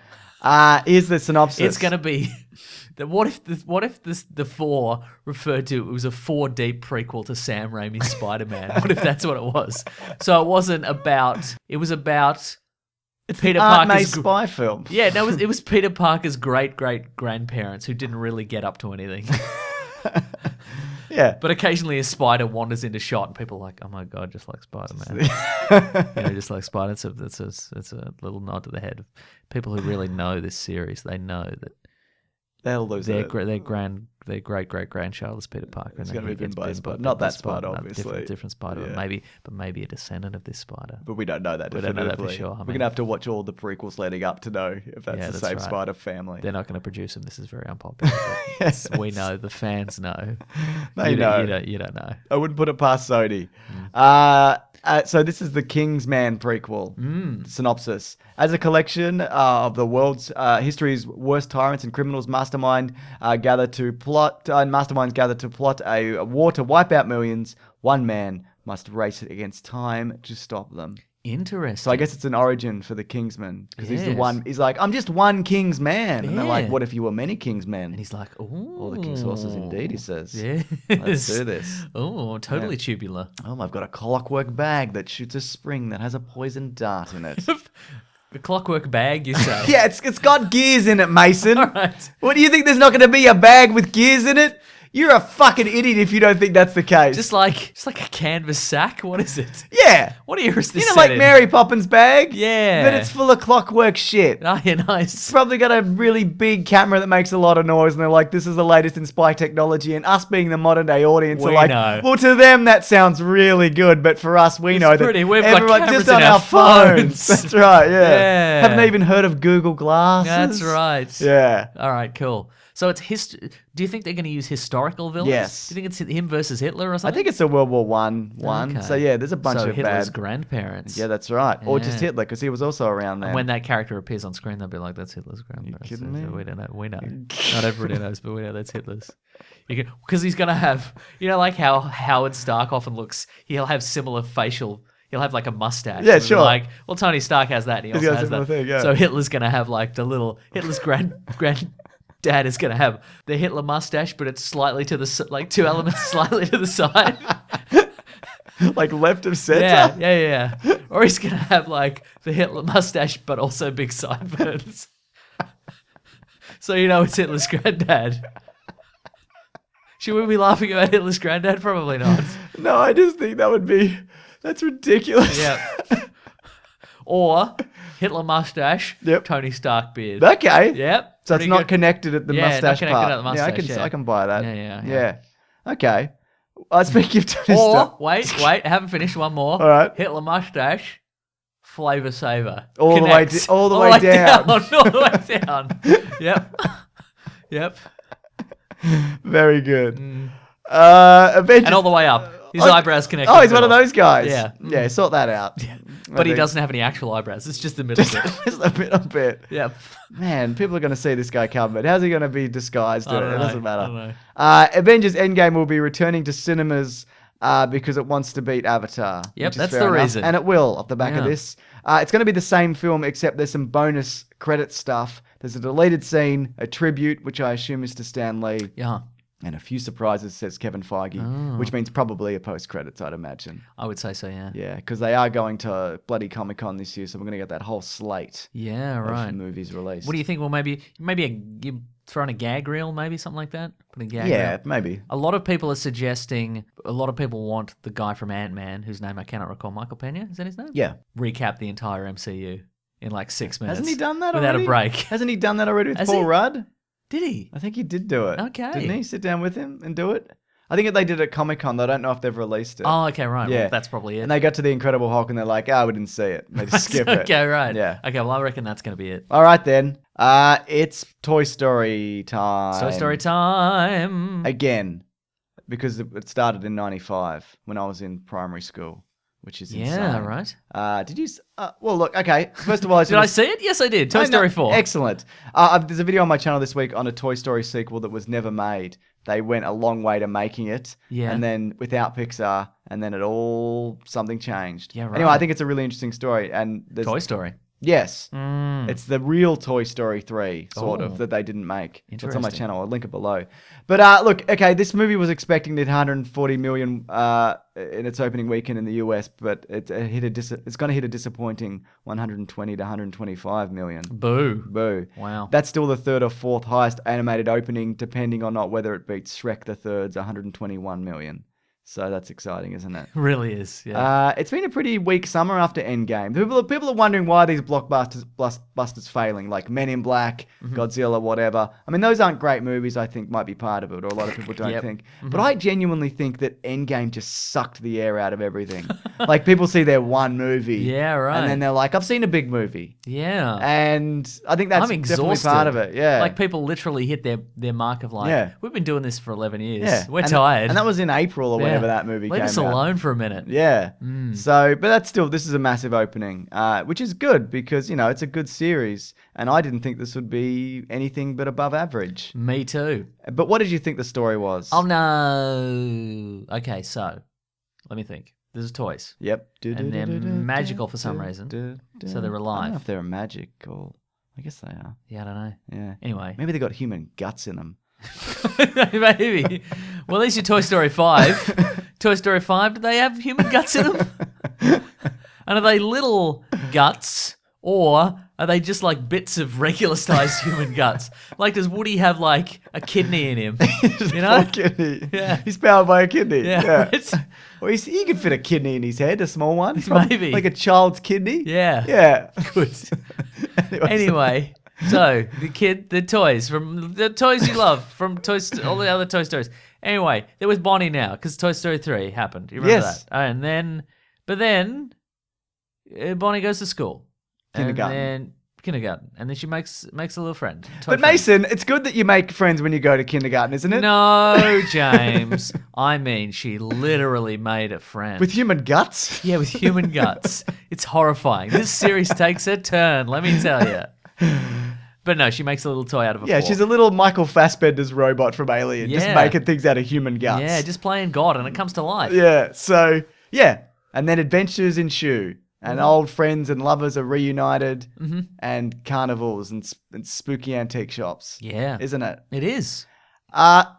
Here's the synopsis. It's gonna be. What if the 4 referred to it was a 4 deep prequel to Sam Raimi's Spider-Man? What if that's what it was? So it wasn't about. It was about Peter Aunt May Parker's spy film. Yeah, no, it was Peter Parker's great grandparents who didn't really get up to anything. Yeah. But occasionally a spider wanders into shot, and people are like, "Oh my god, just like Spider-Man." Just like Spider. It's a little nod to the head of people who really know this series. They know that They'll lose their it. their great grandchild is Peter Parker. It's and gonna he be bitten gets by a bitten spider. by Not that a spider, no, obviously. different spider, Yeah. but maybe a descendant of this spider. But we don't know that We don't know that for definitively. sure. I We're mean- going to have to watch all the prequels leading up to know if that's Yeah, the that's same right. spider family. They're not going to produce them. This is very unpopular. but Yes. We know. The fans know. They you know. You don't know. I wouldn't put it past Sony. So this is the Kingsman prequel. Synopsis. As a collection of the world's history's worst tyrants and criminals, masterminds gather to plot a war to wipe out millions. One man must race it against time to stop them. Interesting. So I guess it's an origin for the Kingsman because he's the Yes. one. He's like, I'm just one king's man, and they're like, Yeah. what if you were many kings men? And he's like, "Oh, All the king's horses, indeed, he says. Yes. Let's do this. Oh, totally tubular. I've got a clockwork bag that shoots a spring that has a poison dart in it. The clockwork bag, you say? Yeah, it's got gears in it, Mason. All right. What do you think? There's not going to be a bag with gears in it? You're a fucking idiot if you don't think that's the case. Just like a canvas sack. What is it? yeah. What era is this? You know, set like in? Mary Poppins bag? Yeah. But it's full of clockwork shit. Oh, yeah, nice. Probably got a really big camera that makes a lot of noise, and they're like, "This is the latest in spy technology." And us being the modern day audience We are like, know. "Well, to them that sounds really good, but for us, we know pretty. that We've got everyone cameras just on in our our phones." phones. That's right. Yeah. Yeah. Haven't they even heard of Google Glasses? That's right. Yeah. All right, cool. So it's do you think they're going to use historical villains? Yes. Do you think it's him versus Hitler or I something? think it's a World War one. Okay. So yeah, there's a bunch so of Hitler's bad. grandparents. Yeah, that's right. Or just Yeah. Hitler, because he was also around then. And when that character appears on screen, they'll be like, "That's Hitler's grandparents." kidding me? We don't know. We know. Not everybody knows, but we know that's Hitler's. Because he's gonna have, like how Howard Stark often looks. He'll have similar facial. He'll have like a mustache. Yeah, and we're sure. Like, well, Tony Stark has that. And he He's also got a has similar that. thing, yeah. So Hitler's gonna have like the little Hitler's granddad is gonna have the Hitler mustache, but it's slightly to the like 2 elements slightly to the side. like left of center. Yeah. Or he's gonna have like the Hitler mustache, but also big sideburns. So it's Hitler's granddad. Should we be laughing about Hitler's granddad? Probably not. No, I just think that's ridiculous. Yeah. Or Hitler mustache, Yep. Tony Stark beard. Okay. Yep. So it's pretty not good. connected at the Yeah, not mustache connected part. at the mustache, yeah, yeah. I can buy that. Yeah. Okay. Speaking of Tony Or Stark. wait, I haven't finished one more. All right. Hitler mustache, flavor saver. All the way Connects. all the way down. All the way down. Yep. Very good. Avengers. And all the way up. His Oh, eyebrows connect. Oh, he's one of those guys. Yeah. Yeah, sort that out. But he doesn't have any actual eyebrows. It's just the middle bit. Just a bit. Yep. Man, people are going to see this guy come, but how's he going to be disguised? I don't It know. doesn't I don't matter. know. Avengers Endgame will be returning to cinemas because it wants to beat Avatar. Yep, which is that's fair the enough. reason. And it will, off the back of Yeah. this. It's going to be the same film, except there's some bonus credit stuff. There's a deleted scene, a tribute, which I assume is to Stan Lee, Yeah. and a few surprises, says Kevin Feige, which means probably a post-credits, I'd imagine. I would say so, yeah. Yeah, because they are going to bloody Comic-Con this year, so we're going to get that whole slate Yeah, right. of movies released. What do you think? Well, maybe you throw in a gag reel, maybe something like that. Put a gag Yeah, reel. maybe. A lot of people are suggesting. A lot of people want the guy from Ant-Man, whose name I cannot recall. Michael Pena, is that his name? Yeah. Recap the entire MCU in like 6 minutes. Hasn't he done that without already? a break? Hasn't he done that already with Has Paul he? Rudd? Did he? I think he did do it. Okay. Didn't he sit down with him and do it? I think they did it at Comic-Con. I don't know if they've released it. Oh, okay, right. Yeah. Well, that's probably it. And they got to the Incredible Hulk and they're like, we didn't see it. They just skip it. Okay, right. Yeah. Okay, well, I reckon that's going to be it. All right, then. It's Toy Story time. So story time. Again, because it started in 95 when I was in primary school, which is Yeah, insane. right. Did you... well, look, okay. First of all, Did I see it? Yes, I did. Toy Story 4. Excellent. There's a video on my channel this week on a Toy Story sequel that was never made. They went a long way to making it. Yeah. And then without Pixar, and then something changed. Yeah, right. Anyway, I think it's a really interesting story. And there's Toy Story. Yes. Mm. It's the real Toy Story 3, sort Oh. of, that they didn't make. It's on my Interesting. channel. I'll link it below. But look, okay, this movie was expecting to hit 140 million in its opening weekend in the US, but it's going to hit a disappointing 120 to 125 million. Boo. Boo. Wow. That's still the third or fourth highest animated opening, depending on not whether it beats Shrek the Third's 121 million. So that's exciting, isn't it? Really is. Yeah. It's been a pretty weak summer after Endgame. People are wondering why these blockbusters failing, like Men in Black, Godzilla, whatever. I mean, those aren't great movies. I think might be part of it, or a lot of people don't Yep. think. But I genuinely think that Endgame just sucked the air out of everything. Like people see their one movie, Yeah, right. and then they're like, "I've seen a big movie," Yeah. and I think that's I'm definitely exhausted. part of it. Yeah, Like people literally hit their mark of like, Yeah. we've been doing this for 11 years. yeah, We're and, tired. and that was in April or Yeah. whenever that movie Leave came us out. alone for a minute. Yeah. Mm. So, but that's still, this is a massive opening, which is good because, you know, it's a good series. And I didn't think this would be anything but above average. Me too. But what did you think the story was? Oh no. Okay, so let me think. This is toys. Yep. And they're magical for some reason. So they're I don't alive. know if they're magical. I guess they are. Yeah, I don't know. Yeah. Anyway. Maybe they got human guts in them. Maybe. Well, at least your Toy Story 5. Toy Story 5, do they have human guts in them? And are they little guts, or are they just like bits of regular sized human guts? Like, does Woody have like a kidney in him? You know? Poor kidney. Yeah. He's powered by a kidney. Yeah, right. Well, he could fit a kidney in his head, a small one. Maybe. Like a child's kidney. Yeah. Yeah. Good. Anyway, so the toys from the toys you love from all the other Toy Stories. Anyway, there was Bonnie now because Toy Story 3 happened. You remember Yes. that? But then Bonnie goes to school. Kindergarten. And then she makes a little friend. Toy But friend. Mason, it's good that you make friends when you go to kindergarten, isn't it? No, James. I mean, she literally made a friend. With human guts? Yeah, with human guts. It's horrifying. This series takes a turn, let me tell you. But no, she makes a little toy out of a Yeah, fork. she's a little Michael Fassbender's robot from Alien, just Yeah. making things out of human guts. Yeah, just playing God, and it comes to life. Yeah, so, yeah. And then adventures ensue. And old friends and lovers are reunited. And carnivals and spooky antique shops. Yeah. Isn't it? It is.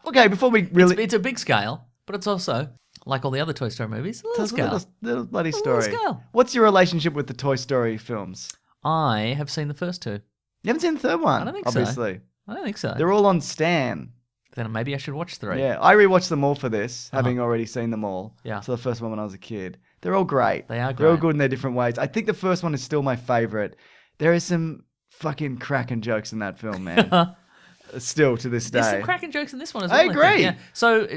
Okay, before we really... It's a big scale, but it's also, like all the other Toy Story movies, a little It's a scale. little bloody little story. scale. What's your relationship with the Toy Story films? I have seen the first two. You haven't seen the third one, I don't think so. obviously. I don't think so. They're all on Stan. Then maybe I should watch 3. Yeah, I rewatched them all for this, having already seen them all. Yeah. So the first one when I was a kid. They're all great. They are They're all great. good in their different ways. I think the first one is still my favorite. There is some fucking cracking jokes in that film, man. Still to this day. There's some cracking jokes in this one as I well. agree. think. Yeah. So,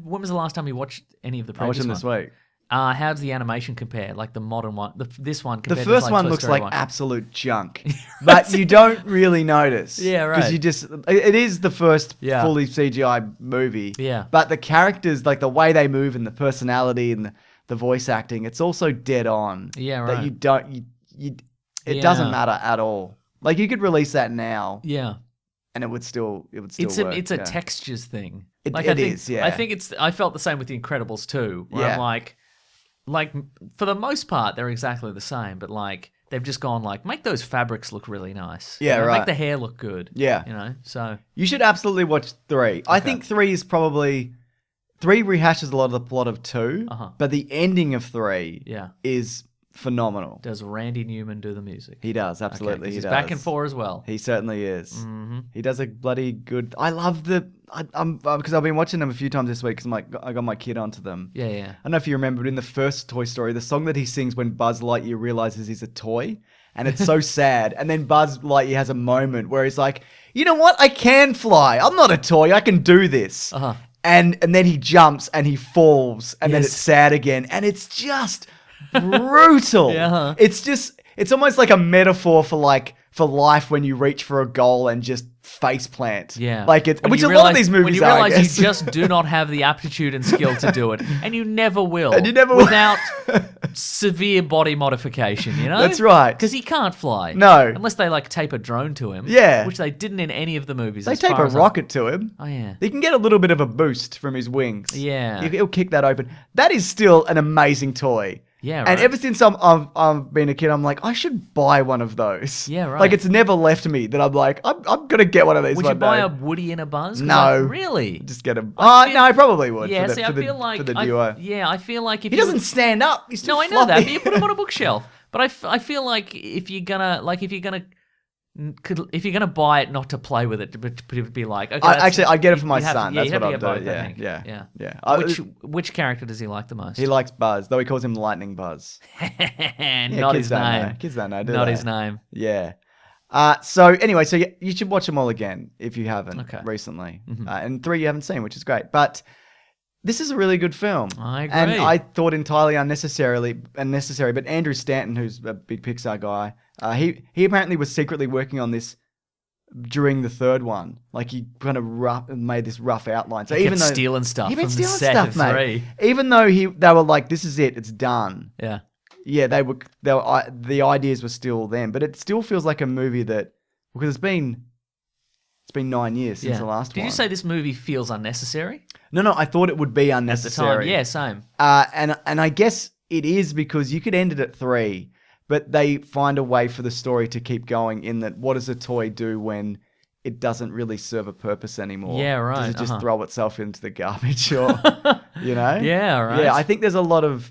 when was the last time you watched any of the I watched previous them ones? this week. How does the animation compare? Like the modern one, this one The compared first to one Toy looks Story like 1. absolute junk, but you don't really notice. Yeah, right. Because you just, it is the first Yeah. fully CGI movie. Yeah. But the characters, like the way they move and the personality and the voice acting, it's also dead on. Yeah, That right. you don't, it Yeah. doesn't matter at all. Like you could release that now Yeah. and it would still It's work. a yeah. textures thing. It I think, is, yeah. I think I felt the same with The Incredibles too. Where Yeah. I'm like for the most part they're exactly the same, but like they've just gone like make those fabrics look really nice. Yeah, You know, right. Make the hair look good. Yeah. You know, so You should absolutely watch 3. I think 3 is probably 3 rehashes a lot of the plot of 2, but the ending of 3 yeah. is phenomenal. Does Randy Newman do the music? He does, Okay, absolutely. 'cause he he's does. back in 4 as well. He certainly is. Mm-hmm. He does a bloody good. I love because I've been watching them a few times this week because I got my kid onto them. Yeah, yeah. I don't know if you remember, but in the first Toy Story, the song that he sings when Buzz Lightyear realizes he's a toy, and it's so sad. And then Buzz Lightyear has a moment where he's like, "You know what? I can fly. I'm not a toy. I can do this." Uh-huh. And then he jumps and he falls, and then Yes. it's sad again, and it's just brutal. Yeah, huh? It's almost like a metaphor for life when you reach for a goal and just face plant. Yeah. Like it's When which you a lot of realize- these movies when you are. I realize guess. you just do not have the aptitude and skill to do it, and you never will. And you never will. without severe body modification. You know, That's right. Because he can't fly. No. unless they like tape a drone to him. Yeah. which they didn't in any of the movies. They as tape far a as I- rocket to him. Oh yeah. He can get a little bit of a boost from his wings. Yeah. He'll kick that open. That is still an amazing toy. Yeah, And right. ever since I've been a kid, I'm like, I should buy one of those. Yeah, right. Like, it's never left me that I'm like, I'm going to get one of these Would one you buy day. a Woody and a Buzz? 'Cause No. Really? Just get a... I Oh, feel- no, I probably would. Yeah, for see, the, I for the, feel like for the duo. I feel like if He doesn't stand up. He's too No, I know that. floppy. But you put him on a bookshelf. But I feel like if you're gonna buy it not to play with it, but to be like, okay, Actually, I'd get it for my you'd have to- son. yeah, That's you'd what have I'll to do. get both, I think. Yeah. Yeah. Which character does he like the most? He likes Buzz, though he calls him Lightning Buzz. Not kids his don't know. name. Kids don't know, do Not they? his name. Yeah. So anyway, so you should watch them all again if you haven't Okay. recently. And 3 you haven't seen, which is great. But this is a really good film. I agree. And I thought entirely unnecessary, but Andrew Stanton, who's a big Pixar guy, he apparently was secretly working on this during the third one. Like, he kind of made this rough outline. So He even kept though stealing stuff he been from the stealing set stuff, of mate. 3. Even though they were like, this is it, it's done. Yeah. Yeah, the ideas were still them, but it still feels like a movie that, because it's been 9 years since the last Did one. you say this movie feels unnecessary? No, I thought it would be At the unnecessary. time, yeah, same. And I guess it is, because you could end it at 3, but they find a way for the story to keep going, in that, what does a toy do when it doesn't really serve a purpose anymore? Yeah, right, Does it just uh-huh. throw itself into the garbage, or, you know? Yeah, right. Yeah, I think there's a lot of...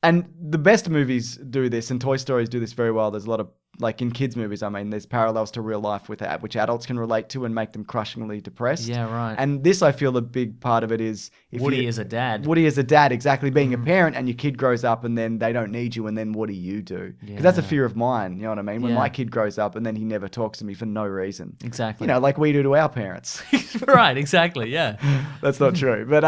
And the best movies do this, and Toy Stories do this very well. There's a lot of, like in kids' movies, I mean, there's parallels to real life with which adults can relate to and make them crushingly depressed. Yeah, right. And this, I feel, a big part of it is... Woody is a dad. Woody is a dad, exactly. Being a parent, and your kid grows up and then they don't need you, and then what do you do? Because that's a Yeah. fear of mine, you know what I mean? When Yeah. my kid grows up and then he never talks to me for no reason. Exactly. You know, like we do to our parents. Right, exactly, yeah. That's not true. But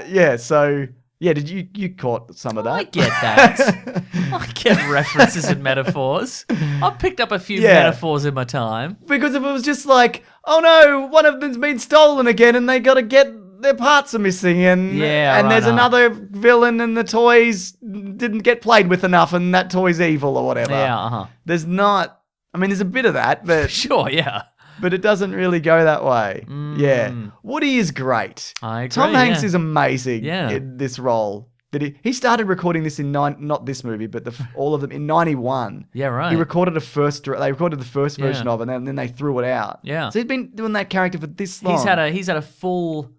yeah, so... Yeah, did you caught some of that? I get that. I get references and metaphors. I've picked up a few Yeah. metaphors in my time. Because if it was just like, oh no, one of them's been stolen again and they got to get their parts are missing and Yeah, and right, there's another villain and the toys didn't get played with enough and that toy's evil or whatever. Yeah, uh-huh. There's not, I mean, there's a bit of that, but Sure, yeah. but it doesn't really go that way. Yeah. Woody is great. I agree, Tom Hanks yeah. is amazing Yeah. in this role. He started recording this in not this movie, but all of them in 91. Yeah, right. He recorded they recorded the first Yeah. version of it, and then they threw it out. Yeah. So he's been doing that character for this long. He's had a full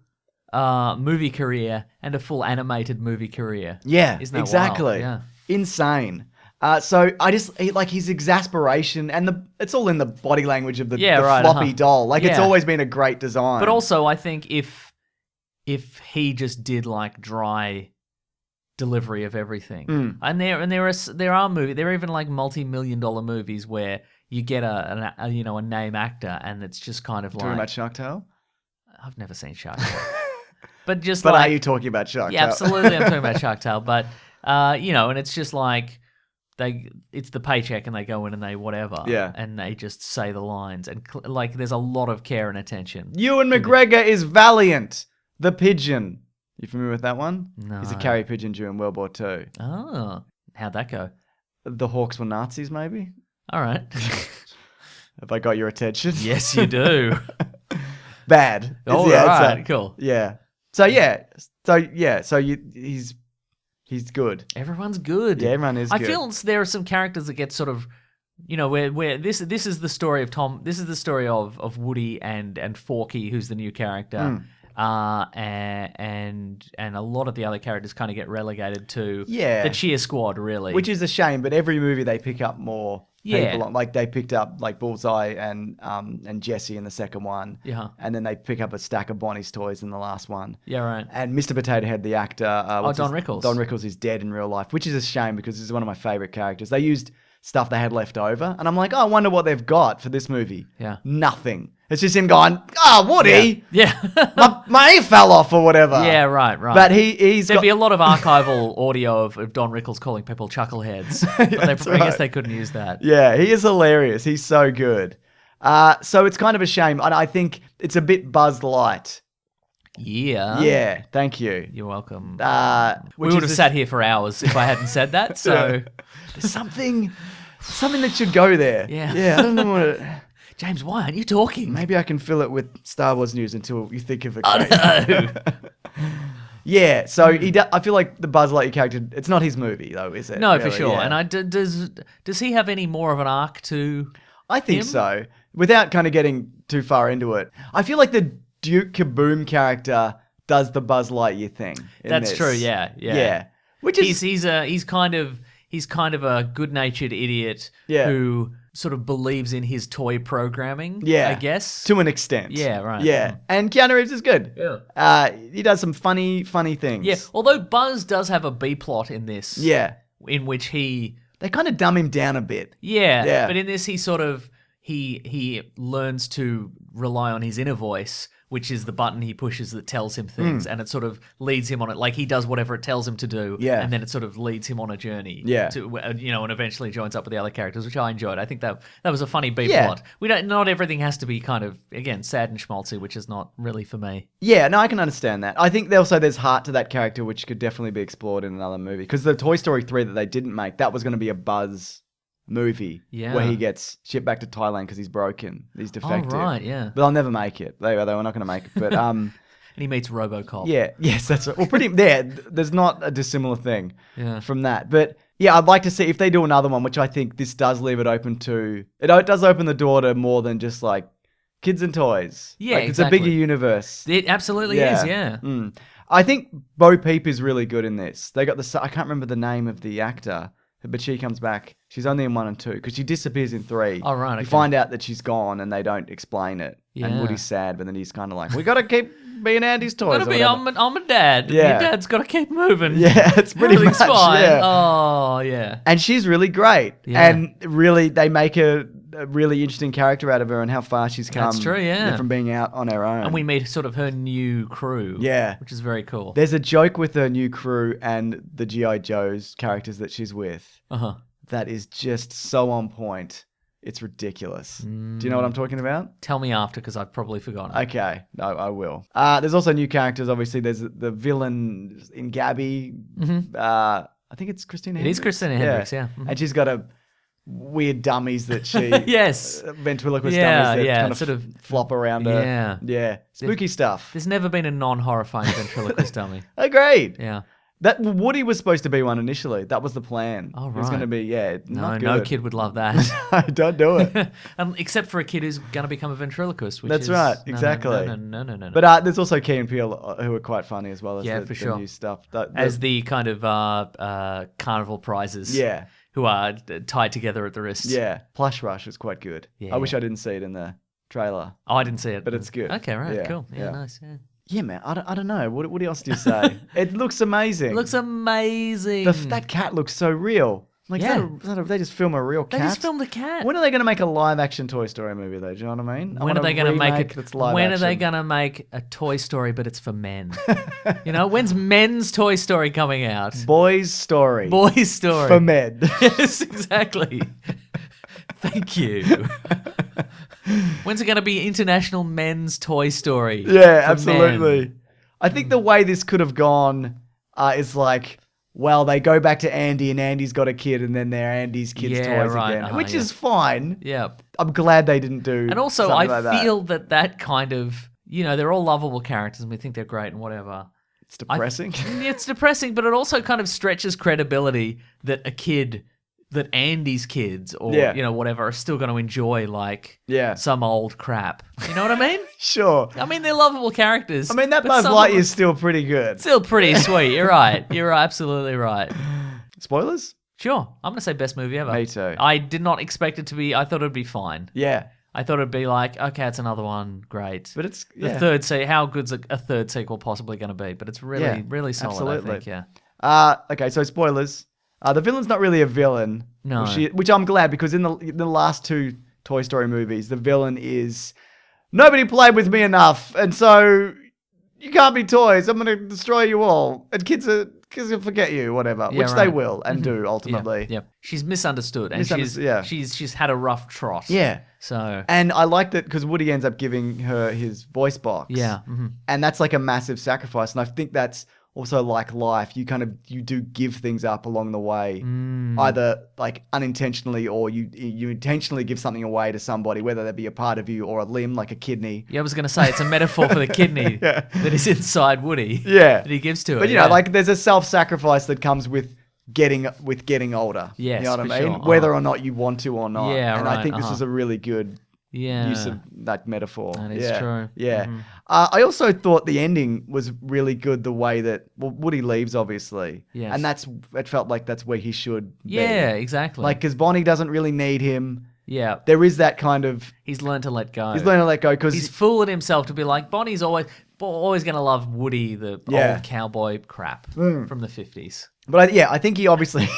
movie career and a full animated movie career. Yeah, Isn't that exactly. wild? Yeah. Insane. So I just like his exasperation, and it's all in the body language of the right, floppy uh-huh. doll. Like, it's Yeah. always been a great design. But also, I think if he just did like dry delivery of everything, and there are movies, there are even like multi-million-dollar movies where you get a name actor, and it's just kind of talking like about Shark Tale. I've never seen Shark Tale, but just But like are you talking about Shark yeah, Tale? absolutely, I'm talking about Shark Tale, but and it's just like. It's the paycheck and they go in and they whatever. Yeah. And they just say the lines. And like there's a lot of care and attention. Ewan McGregor is Valiant, the pigeon. You familiar with that one? No. He's a carrier pigeon during World War II. Oh. How'd that go? The Hawks were Nazis, maybe? All right. Have I got your attention? Yes, you do. Bad. All Yeah, right, cool. Yeah. So he's good. Everyone's good. Yeah, everyone is I good. feel there are some characters that get sort of, where this is the story of Tom. This is the story of Woody and Forky, who's the new character. And a lot of the other characters kind of get relegated to the cheer squad, really. Which is a shame, but every movie they pick up more Yeah. people on. Like, they picked up like Bullseye and Jesse in the second one. Yeah. And then they pick up a stack of Bonnie's toys in the last one. Yeah, right. And Mr. Potato Head, the actor, Don Rickles. Don Rickles is dead in real life, which is a shame because this is one of my favorite characters. They used stuff they had left over, and I'm like, oh, I wonder what they've got for this movie. Yeah. Nothing. It's just him going, Woody, Yeah. my ear fell off or whatever. Yeah, right. But he's There'd got... be a lot of archival audio of Don Rickles calling people chuckleheads. But That's I guess right. they couldn't use that. Yeah, he is hilarious. He's so good. So it's kind of a shame, and I think it's a bit Buzz Light. Yeah. Yeah, thank you. You're welcome. Which We would is have sat here for hours if I hadn't said that. So, There's something that should go there. Yeah. Yeah, I don't know what it... James, why aren't you talking? Maybe I can fill it with Star Wars news until you think of it. Oh, no. Yeah, so I feel like the Buzz Lightyear character, it's not his movie though, is it? No, for really? sure. Yeah. And does he have any more of an arc to? I think him? so. Without kind of getting too far into it, I feel like the Duke Kaboom character does the Buzz Lightyear thing. That's true. Yeah. Which is He's kind of a good-natured idiot Yeah. who sort of believes in his toy programming. yeah, I guess. to an extent. Yeah, right. Yeah, and Keanu Reeves is good. Yeah. He does some funny things. Yeah. Although Buzz does have a B plot in this. Yeah, In which he. they kind of dumb him down a bit. Yeah. Yeah. But in this, he sort of he learns to rely on his inner voice, which is the button he pushes that tells him things, and it sort of leads him on it. Like he does whatever it tells him to do, Yeah. and then it sort of leads him on a journey. Yeah. To and eventually joins up with the other characters, which I enjoyed. I think that was a funny B Yeah. plot. Not everything has to be kind of again sad and schmaltzy, which is not really for me. Yeah, no, I can understand that. I think there's heart to that character, which could definitely be explored in another movie. Because the Toy Story 3 that they didn't make, that was going to be a Buzz movie Yeah. where he gets shipped back to Thailand because he's broken, he's defective. Oh right, yeah. But they'll never make it. They were not going to make it. But And he meets RoboCop. yeah, yes, that's right. Well, there's not a dissimilar thing Yeah. from that. But yeah, I'd like to see if they do another one, which I think this does leave it open to. It does open the door to more than just like kids and toys. Yeah, like, exactly. It's a bigger universe. It absolutely is. Yeah. Mm. I think Bo Peep is really good in this. They got I can't remember the name of the actor, but she comes back. She's only in 1 and 2 because she disappears in 3. Oh, right, You okay. find out that she's gone and they don't explain it. And Yeah. Woody's sad, but then he's kind of like, we got to keep being Andy's toys. Gotta or be, whatever. I'm a dad. Yeah. Your dad's got to keep moving. Yeah, it's pretty Everything's much, fine. yeah. Oh, yeah. And she's really great. Yeah. And really, they make a really interesting character out of her and how far she's come. That's true, yeah. From being out on her own. And we meet sort of her new crew. Yeah. Which is very cool. There's a joke with her new crew and the G.I. Joe's characters that she's with Uh-huh. that is just so on point. It's ridiculous. Do you know what I'm talking about? Tell me after, because I've probably forgotten. Okay, no, I will. There's also new characters. Obviously, there's the villain in Gabby. I think it's Christina It Hendricks. is Christina Hendricks, yeah. Mhm. And she's got a weird dummies that she... Yes. Ventriloquist Yeah, dummies that yeah, kind of sort of- flop around her. Yeah. Yeah. Spooky stuff. There's never been a non-horrifying ventriloquist dummy. Agreed. Yeah. That Woody was supposed to be one initially. That was the plan. Oh, It was right. going to be, not No good. kid would love that. Don't do it. Except for a kid who's going to become a ventriloquist. Which That's is, right, no, exactly. No. But there's also Key and Peele who are quite funny as well as Yeah, the for sure. new stuff. As the kind of carnival prizes. Yeah. Who are tied together at the wrists. Yeah. Plush Rush is quite good. Yeah. I wish I didn't see it in the trailer. Oh, I didn't see it. But it's good. Okay, right, Yeah, cool. Yeah, yeah. nice. Yeah. Yeah, man. I don't know. What else do you say? It looks amazing. It looks amazing. That cat looks so real. Like, Yeah. they just film a real cat. They just filmed a cat. When are they going to make a live action Toy Story movie, though? Do you know what I mean? When are they going to make it? That's live When are they action. going to make a Toy Story, but it's for men? When's men's Toy Story coming out? Boys Story. Boys Story For men. Yes, exactly. Thank you. When's it going to be International Men's Toy Story? Yeah, for absolutely. men? I think the way this could have gone is like, well, they go back to Andy and Andy's got a kid and then they're Andy's kids' Yeah, toys right, again, uh-huh, which yeah. is fine. Yeah. I'm glad they didn't do And also, something I like that. feel that kind of, they're all lovable characters and we think they're great and whatever. It's depressing. It's depressing, but it also kind of stretches credibility that that Andy's kids or, Yeah. whatever are still going to enjoy Yeah. some old crap. You know what I mean? Sure. I mean, they're lovable characters. I mean, that but Buzz some of them- Lightyear is still pretty good. Still pretty sweet. You're right. You're absolutely right. Spoilers? Sure. I'm going to say best movie ever. Me too. I did not expect it to be, I thought it would be fine. Yeah. I thought it'd be like, okay, it's another one, great. But it's The third how good's a third sequel possibly going to be? But it's really, Yeah, really solid, absolutely. I think, yeah. Okay, so spoilers. The villain's not really a villain. No. Which I'm glad because in the last 2 Toy Story movies, the villain is nobody played with me enough, and so you can't be toys. I'm going to destroy you all, and kids will forget you, whatever. Yeah, which they right. will and do ultimately. Yeah. She's misunderstood, and Yeah. she's had a rough trot. Yeah. So And I like that because Woody ends up giving her his voice box. yeah, And that's like a massive sacrifice. And I think that's also like life, you do give things up along the way, either like unintentionally or you intentionally give something away to somebody, whether that be a part of you or a limb, like a kidney. Yeah, I was going to say it's a metaphor for the kidney that is inside Woody. Yeah. That he gives to it. But you know, like there's a self-sacrifice that comes with getting older. Yes, you know what for I mean? sure. Whether or not you want to or not. Yeah, and right, I think this is a really good use of that metaphor. That is true. Yeah. I also thought the ending was really good. The way that Woody leaves, obviously, and it felt like that's where he should be. Yeah, exactly. Like because Bonnie doesn't really need him. Yeah. There is that kind of He's learned to let go. he's learned to let go because He's fooling himself to be like, Bonnie's always going to love Woody, the old cowboy crap from the 50s. But I think he obviously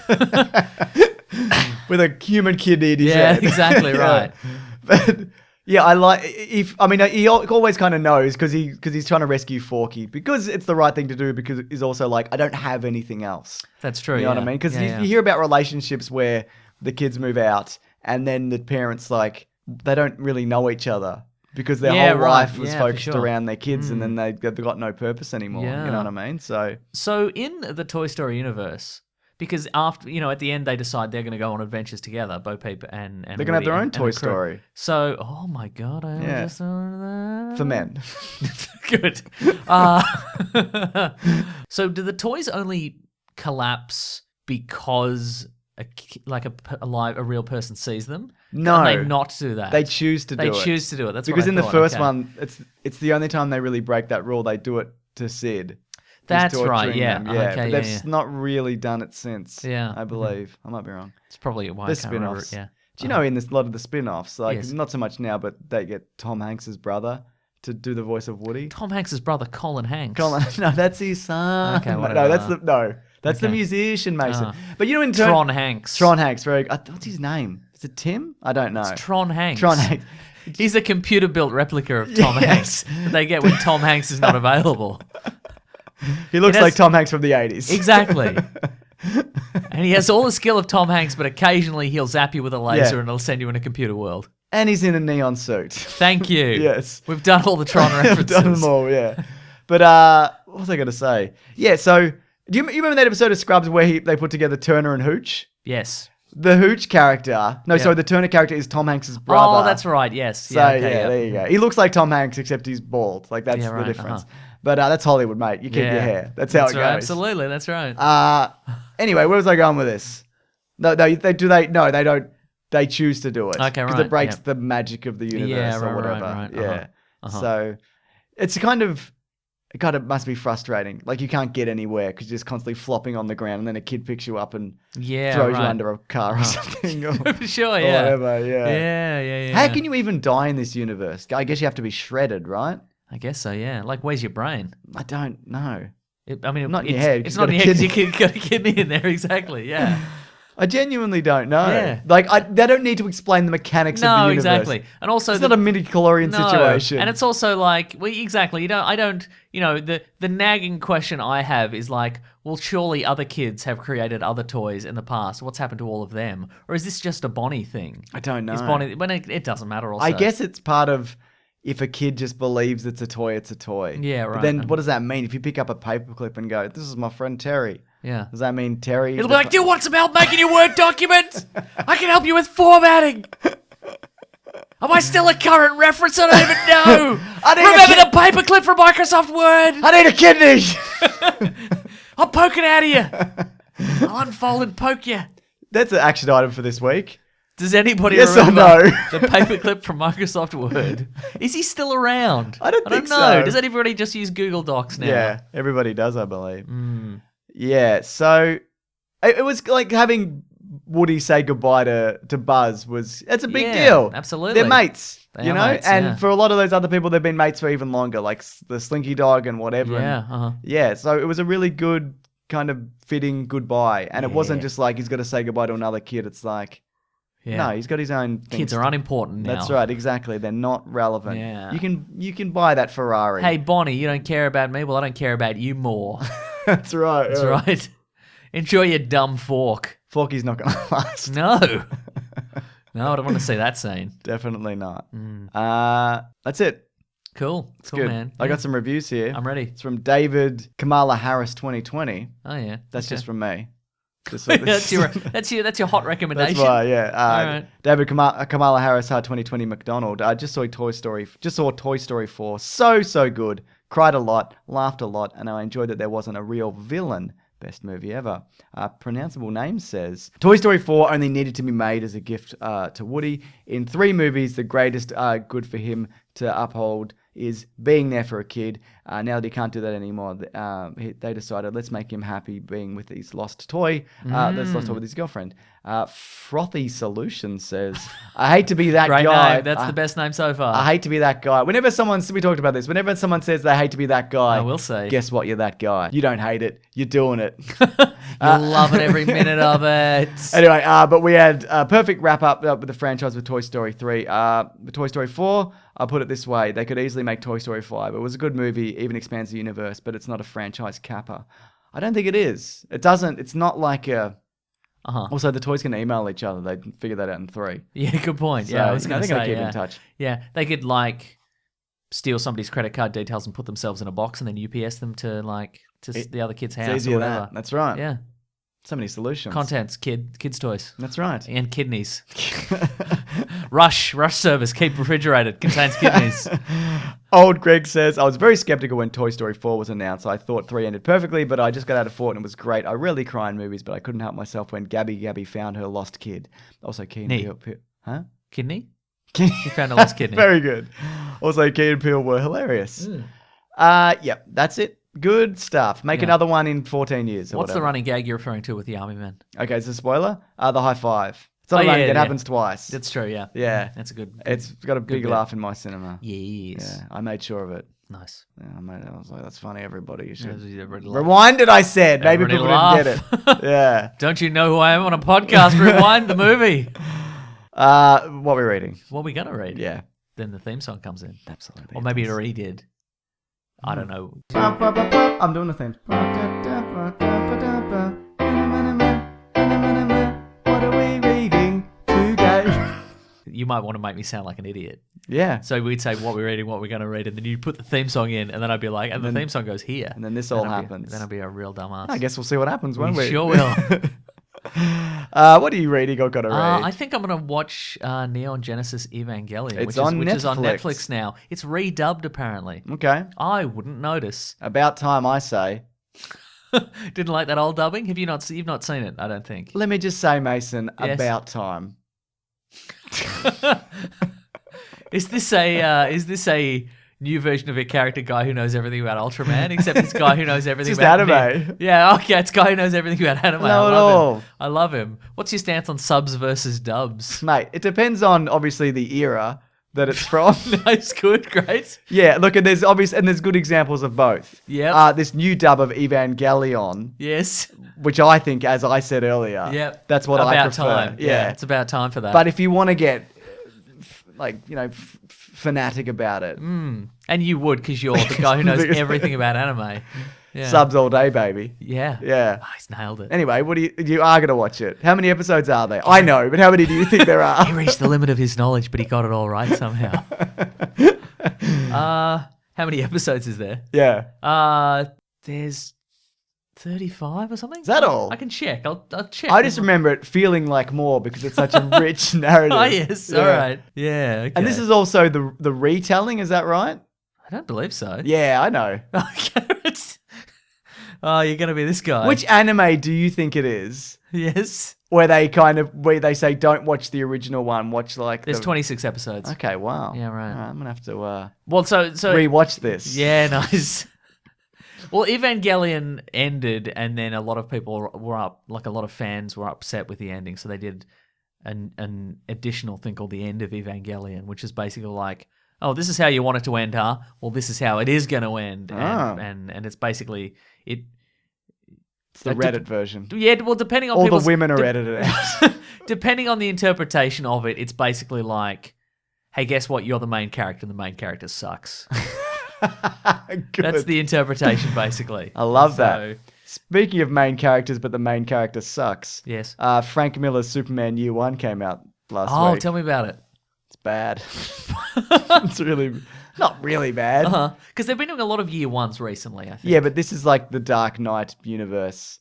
with a human kidney in his head. Exactly right. But yeah, he always kind of knows because he's trying to rescue Forky because it's the right thing to do because he's also like, I don't have anything else. That's true. You know what I mean? Because you hear about relationships where the kids move out and then the parents like they don't really know each other because their whole life was focused around their kids and then they've got no purpose anymore. You know what I mean? So in the Toy Story universe, because after at the end they decide they're going to go on adventures together, Bo Peep and they're going to have their own Toy Story. So, oh my god, I just that for men. Good. So do the toys only collapse because a real person sees them? No, Can they not do that? They choose to do it. They choose to do it. That's because what I in the thought. first one, it's the only time they really break that rule. They do it to Sid. That's right. Yeah. Them. Yeah. Okay, but they've not really done it since. Yeah. I believe. I might be wrong. It's probably why The I can't remember it. spin-offs. Yeah. Do you know in a lot of the spin-offs, like Yes. not so much now, but they get Tom Hanks's brother to do the voice of Woody. Tom Hanks's brother, Colin Hanks. No, that's his son. Okay, no, whatever. that's the musician, Mason. But you know, Tron Hanks. Tron Hanks. What's his name? Is it Tim? I don't know. It's Tron Hanks. Tron Hanks. He's a computer-built replica of Tom Hanks that they get when Tom Hanks is not available. He looks like Tom Hanks from the 80s. Exactly. And he has all the skill of Tom Hanks, but occasionally he'll zap you with a laser and it'll send you in a computer world. And he's in a neon suit. Thank you. Yes. We've done all the Tron references. We've done them all, yeah. But what was I going to say? Yeah, so do you remember that episode of Scrubs where they put together Turner and Hooch? Yes. The Hooch character, sorry, the Turner character is Tom Hanks' brother. Oh, that's right, yes. So, there you go. He looks like Tom Hanks, except he's bald. Like, that's the difference. But that's Hollywood, mate. You keep your hair. That's how it goes. Absolutely, that's right. Anyway, where was I going with this? No, they don't. They choose to do it. Okay, right. Because it breaks the magic of the universe or whatever. Right. Yeah. So it's kind of must be frustrating. Like you can't get anywhere because you're just constantly flopping on the ground, and then a kid picks you up and throws you under a car or something. For sure, or yeah. whatever. Yeah. Yeah. How can you even die in this universe? I guess you have to be shredded, right? I guess so, yeah. Like, where's your brain? I don't know. Not in your head. It's not in your head because you've got a kidney in there, exactly, yeah. I genuinely don't know. Yeah. Like, they don't need to explain the mechanics of the universe. No, exactly. And also, it's not a midi-chlorian situation. And it's also like, exactly. The nagging question I have is like, well, surely other kids have created other toys in the past. What's happened to all of them? Or is this just a Bonnie thing? I don't know. Is Bonnie? When it doesn't matter. Also, I guess it's part of. If a kid just believes it's a toy, it's a toy. Yeah, right. But then what does that mean? If you pick up a paperclip and go, this is my friend Terry. Yeah. Does that mean Terry? It'll be like, do you want some help making your Word document? I can help you with formatting. Am I still a current reference? I don't even know. Remember the paperclip from Microsoft Word? I need a kidney. I'll poke it out of you. I'll unfold and poke you. That's an action item for this week. Does anybody Yes or remember no? the paperclip from Microsoft Word? Is he still around? I don't think know. so. Does anybody just use Google Docs now? Yeah, everybody does, I believe. Yeah, so it was like having Woody say goodbye to Buzz it's a big deal. Absolutely. They're mates, They are mates, and yeah. for a lot of those other people, they've been mates for even longer, like the Slinky Dog and whatever. Yeah, Yeah, so it was a really good kind of fitting goodbye. And it wasn't just like he's got to say goodbye to another kid. It's like, no, he's got his own things. Kids are unimportant now. That's right, exactly. They're not relevant. Yeah. You can buy that Ferrari. Hey, Bonnie, you don't care about me? Well, I don't care about you more. That's right. That's right. Enjoy your dumb fork. Forky's not going to last. No. No, I don't want to see that scene. Definitely not. That's it. Cool. Cool, Good. man. I Yeah. got some reviews here. I'm ready. It's from David Kamala Harris 2020. Oh yeah. That's Okay. just from me. Just that's your hot recommendation. That's why, yeah. All right. David Kamala Harris, 2020 McDonald. I just saw Toy Story 4. So good. Cried a lot, laughed a lot, and I enjoyed that there wasn't a real villain. Best movie ever. Pronounceable Name says Toy Story 4 only needed to be made as a gift to Woody. In 3 movies, the greatest good for him to uphold is being there for a kid. Now that he can't do that anymore, they decided, let's make him happy being with his lost toy. That's lost toy with his girlfriend. Frothy Solution says, I hate to be that Great guy. name. That's the best name so far. I hate to be that guy. We talked about this. Whenever someone says they hate to be that guy, I will say. guess what? You're that guy. You don't hate it. You're doing it. You'll love it every minute of it. Anyway, but we had a perfect wrap up with the franchise with Toy Story 3. With Toy Story 4, I'll put it this way. They could easily make Toy Story 5. It was a good movie, even expands the universe, but it's not a franchise capper. I don't think it is. It's not like a... Uh-huh. Also, the toys can email each other. They figure that out in 3. Yeah, good point. So, Yeah, I was going to they're say, keep yeah. in touch. Yeah, they could like steal somebody's credit card details and put themselves in a box and then UPS them to the other kid's house It's easier or than whatever. that. That's right. Yeah. So many solutions. Contents, kids' toys. That's right. And kidneys. Rush service, keep refrigerated, contains kidneys. Old Greg says, I was very skeptical when Toy Story 4 was announced. I thought 3 ended perfectly, but I just got out of 4 and it was great. I rarely cry in movies, but I couldn't help myself when Gabby found her lost kid. Also, Key and Knee. Peele. Huh? Kidney? She found a lost kidney. Very good. Also, Key and Peele were hilarious. Yep, that's it. Good stuff. Make another one in 14 years. Or What's the whatever. running gag you're referring to with the army men? Okay, it's a spoiler. The high five. It's not a running, it happens twice. That's true, yeah. Yeah. That's a good. It's got a big bit. laugh in my cinema. Yes. Yeah, I made sure of it. Nice. Yeah, I was like, that's funny, everybody. You should Everybody laugh. rewind it, I said. Maybe Everybody people didn't get it. Yeah. Don't you know who I am on a podcast? Rewind the movie. What we're reading. What are we going to read? Yeah. Then the theme song comes in. Absolutely. Or maybe it already did. I don't know. I'm doing the theme. What are we reading today? You might want to make me sound like an idiot. Yeah. So we'd say what we're reading, what we're going to read, and then you put the theme song in, and then I'd be like, and the theme song goes here. And then this all happens. Then I'd be a real dumbass. I guess we'll see what happens, won't we? Sure will. What are you reading or got to read? I think I'm going to watch Neon Genesis Evangelion, It's which on is on Netflix. Netflix now. It's redubbed, apparently. Okay. I wouldn't notice. About time, I say. Didn't like that old dubbing? You've not seen it, I don't think. Let me just say, Mason, Yes. about time. Is this a new version of a character guy who knows everything about Ultraman, except it's guy who knows everything Just about anime. Yeah, okay, it's guy who knows everything about anime. Not I at love all. him. I love him. What's your stance on subs versus dubs? Mate, it depends on, obviously, the era that it's from. Nice, good, great. Yeah, look, and there's good examples of both. Yep. This new dub of Evangelion, Yes. which I think, as I said earlier, Yep. that's what I about prefer. time. Yeah. It's about time for that. But if you want to get, fanatic about it, and you would, because you're the guy who knows Biggest- everything about anime. Yeah. subs all day, baby. Yeah. Yeah. Oh, he's nailed it. Anyway, you are going to watch it. How many episodes are there? I know, but how many do you think there He are? reached the limit of his knowledge, but he got it all right somehow. How many episodes is there? Yeah. There's 35 or something. Is that all? I can check. I'll check. I just remember it feeling like more because it's such a rich narrative. Oh yes, Yeah. all right. Yeah. Okay. And this is also the retelling, is that right? I don't believe so. Yeah, I know. Okay. Oh, you're gonna be this guy. Which anime do you think it is? Yes. Where they say don't watch the original one, watch like There's 26 episodes. Okay, wow. Yeah, right. All I'm gonna have to Well, so rewatch this. yeah, nice. Well, Evangelion ended, and then a lot of people a lot of fans were upset with the ending, so they did an additional thing called the End of Evangelion, which is basically like, oh, this is how you want it to end, huh? Well, this is how it is going to end, and it's basically it. It's the Reddit version. Yeah, well, depending on All the people's- women are edited out. depending on the interpretation of it, it's basically like, hey, guess what? You're the main character, and the main character sucks. Good. That's the interpretation, basically. I love So, that. Speaking of main characters, but the main character sucks. Yes. Frank Miller's Superman Year One came out last Oh, week. tell me about it. It's bad. It's really Not really bad. Because they've been doing a lot of year ones recently, I think. Yeah, but this is like the Dark Knight universe.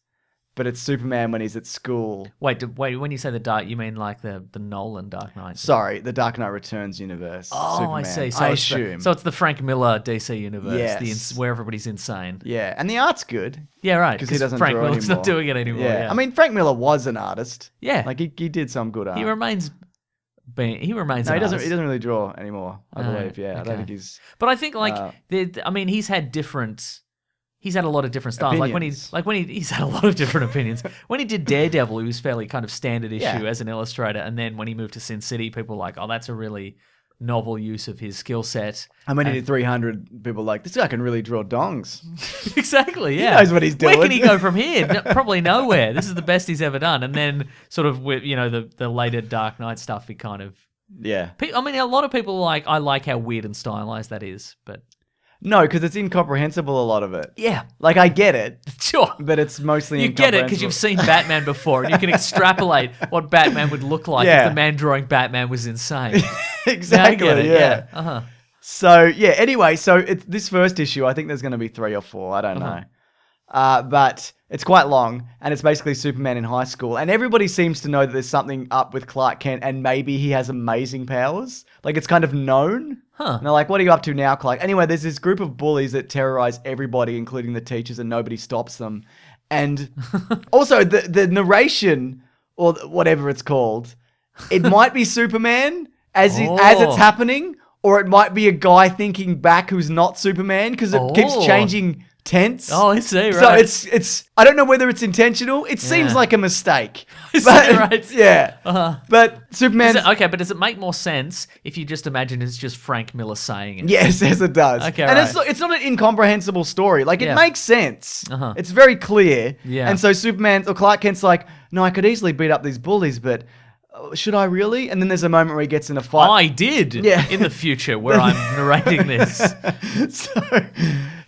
But it's Superman when he's at school. Wait, when you say the Dark, you mean like the Nolan Dark Knight? Sorry, the Dark Knight Returns universe. Oh, Superman. I see. I assume. So it's the Frank Miller DC universe, Yes. where everybody's insane. Yeah, and the art's good. Yeah, right. 'Cause he doesn't Frank draw Miller's anymore. not doing it anymore. Yeah. Yeah. I mean, Frank Miller was an artist. Yeah. Like he did some good art. he remains. He remains. No, an he doesn't. artist. He doesn't really draw anymore. I No, believe. Yeah, I okay. don't think he's. But I think I mean, he's had different. He's had a lot of different styles. Opinions. He's had a lot of different opinions. When he did Daredevil, he was fairly kind of standard issue Yeah. as an illustrator, and then when he moved to Sin City, people were like, oh, that's a really novel use of his skill set. And when he did 300, people were like, this guy can really draw dongs. Exactly, yeah. knows what he's Where doing. can he go from here? Probably nowhere. This is the best he's ever done. And then sort of with, the later Dark Knight stuff, he kind of... Yeah. I mean, a lot of people I like how weird and stylized that is, but... No, because it's incomprehensible, a lot of it. Yeah. Like, I get it, Sure. but it's mostly You get it because you've seen Batman before and you can extrapolate what Batman would look like Yeah. if the man drawing Batman was insane. Exactly, Now I get it, yeah. Uh-huh. So, yeah, anyway, so it's this first issue, I think there's going to be 3 or 4, I don't know. But it's quite long, and it's basically Superman in high school, and everybody seems to know that there's something up with Clark Kent, and maybe he has amazing powers. Like, it's kind of known. Huh. And they're like, what are you up to now, Clark? Anyway, there's this group of bullies that terrorize everybody, including the teachers, and nobody stops them. And also, the narration, or whatever it's called, it might be Superman as it's happening, or it might be a guy thinking back who's not Superman, because it keeps changing tense. Oh, I see, So right. it's I don't know whether it's intentional. It seems Yeah. like a mistake. I see, But, right. Yeah. But Superman. Okay, but does it make more sense if you just imagine it's just Frank Miller saying it? Yes, it does. Okay, and right. it's not an incomprehensible story. Like, it Yeah. makes sense. Uh-huh. It's very clear. Yeah. And so Superman or Clark Kent's like, no, I could easily beat up these bullies, but should I really? And then there's a moment where he gets in a fight. I did Yeah. in the future where I'm narrating this. So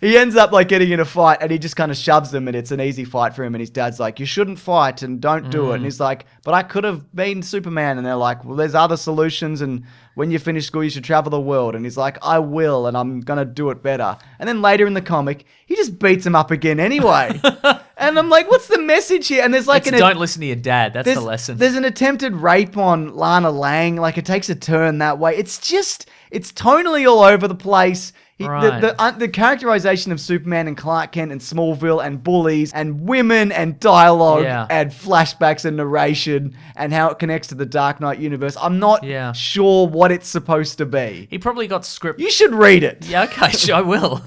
he ends up like getting in a fight, and he just kind of shoves them, and it's an easy fight for him. And his dad's like, you shouldn't fight and don't do it. And he's like, but I could have been Superman. And they're like, well, there's other solutions, and when you finish school, you should travel the world. And he's like, I will, and I'm going to do it better. And then later in the comic, he just beats him up again anyway. And I'm like, what's the message here? And there's like Don't listen to your dad. That's the lesson. There's an attempted rape on Lana Lang. Like, it takes a turn that way. It's tonally all over the place. Right. The characterization of Superman and Clark Kent and Smallville and bullies and women and dialogue Yeah. and flashbacks and narration and how it connects to the Dark Knight universe. I'm not Yeah. sure what it's supposed to be. He probably got script. You should read it. Yeah, okay, sure, I will.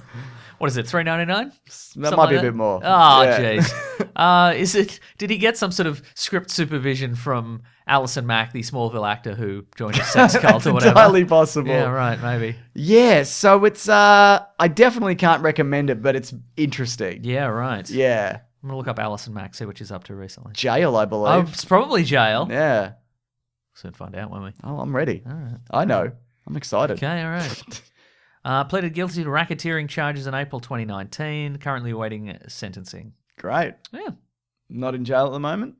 What is it, $3.99? That might be a bit more. Oh, Yeah. jeez. Did he get some sort of script supervision from Alison Mack, the Smallville actor who joined a sex cult It's or whatever? entirely possible. Yeah, right, maybe. Yeah, so it's I definitely can't recommend it, but it's interesting. Yeah, right. Yeah. I'm going to look up Alison Mack, see what she's up to recently. Jail, I Oh, believe. it's probably jail. Yeah. Soon find out, won't we? Oh, I'm ready. All right. I know. I'm excited. Okay, all right. Pleaded guilty to racketeering charges in April 2019. Currently awaiting sentencing. Great. Yeah. Not in jail at the moment?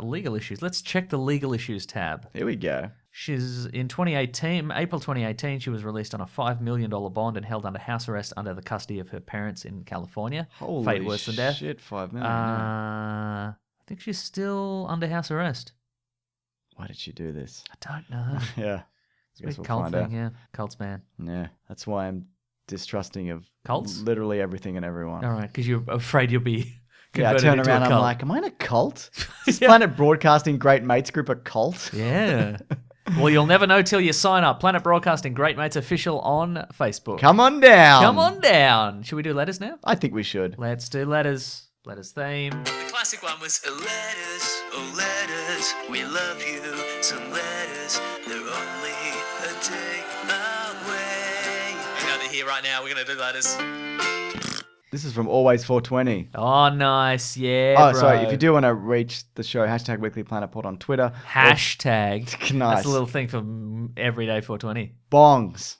Legal issues. Let's check the legal issues tab. Here we go. She's in 2018, April 2018, she was released on a $5 million bond and held under house arrest under the custody of her parents in California. Holy Fate worse than death. shit, 5 million. I think she's still under house arrest. Why did she do this? I don't know. Yeah. It's a big cult thing, yeah. Cults, man. Yeah. That's why I'm distrusting of Cults? literally everything and everyone. All right, because you're afraid you'll be Yeah, I converted turn into around, a I'm cult. like, am I in a cult? Is Planet Broadcasting Great Mates Group a cult? Yeah. Well, you'll never know till you sign up. Planet Broadcasting Great Mates Official on Facebook. Come on down. Come on down. Should we do letters now? I think we should. Let's do letters. Letters theme. The classic one was letters, oh letters, we love you. Some letters, they're only a day away. Hang on, they're here right now. We're gonna do letters. This is from Always 420. Oh, nice. Yeah, Oh, bro. sorry. If you do want to reach the show, hashtag Weekly Planet Pod on Twitter. Hashtag. Nice. That's a little thing for Everyday 420. Bongs.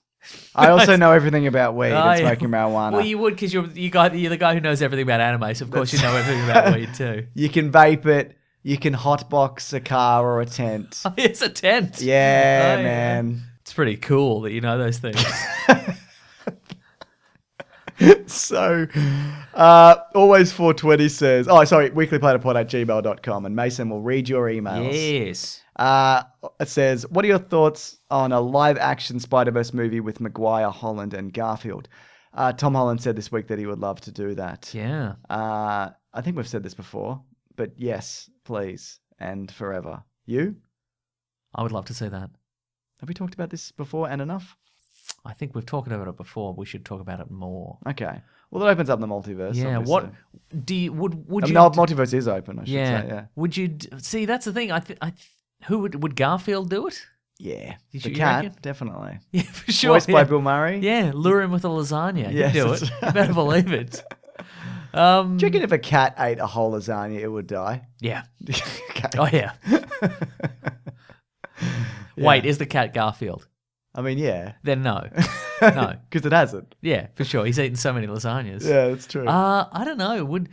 I also know everything about weed and Oh, yeah. smoking marijuana. Well, you would because you're the guy who knows everything about anime, so of course you know everything about weed too. You can vape it. You can hotbox a car or a tent. It's a tent. Yeah, Oh, yeah. man. It's pretty cool that you know those things. So, always 420 says, weeklyplanerpod@gmail.com, and Mason will read your emails. Yes. It says, what are your thoughts on a live-action Spider-Verse movie with Maguire, Holland, and Garfield? Tom Holland said this week that he would love to do that. Yeah. I think we've said this before, but yes, please, and forever. You? I would love to see that. Have we talked about this before and enough? I think we've talked about it before. We should talk about it more. Okay. Well, it opens up the multiverse. Yeah. Obviously. What do you would you? No, multiverse is open. I should say. Yeah. Would you see? That's the thing. Who would Garfield do it? Yeah. You The you cat, reckon? definitely. Yeah, for sure. Voiced by Bill Murray. Yeah, lure him with a lasagna. Yes, He'd do that's it. right. You better believe it. Do you reckon if a cat ate a whole lasagna, it would die? Yeah. Okay. Oh yeah. Wait, is the cat Garfield? I mean, yeah. Then no. No. Because it hasn't. Yeah, for sure. He's eaten so many lasagnas. Yeah, that's true. I don't know. Would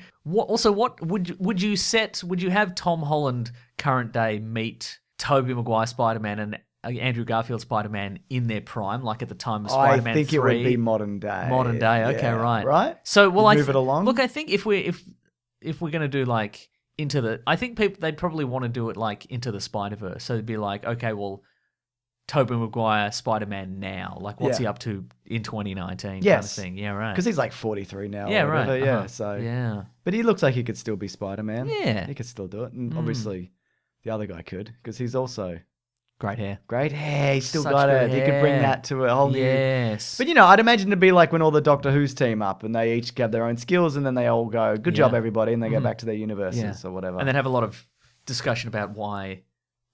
you have Tom Holland current day meet Tobey Maguire Spider-Man and Andrew Garfield Spider-Man in their prime, like at the time of Spider-Man 3? I think it would be modern day. Modern day, okay, Yeah. right. Right? So, well, Move it along? Look, I think if we're going to do like into the, I think they'd probably want to do it like into the Spider-Verse. So it'd be like, okay, well, Tobey Maguire Spider-Man now, like what's Yeah. he up to in 2019 Yes. kind of thing. Yeah, right. Because he's like 43 now. Yeah, or whatever. right. Yeah, uh-huh. so. Yeah. But he looks like he could still be Spider-Man. Yeah. He could still do it. And obviously, the other guy could, because he's also Great hair. great hair. He's still Such got good it. He could bring hair. that to a whole new. Yes. But I'd imagine it'd be like when all the Doctor Who's team up and they each have their own skills and then they all go, good job, Yeah. everybody, and they go back to their universes or whatever. And then have a lot of discussion about why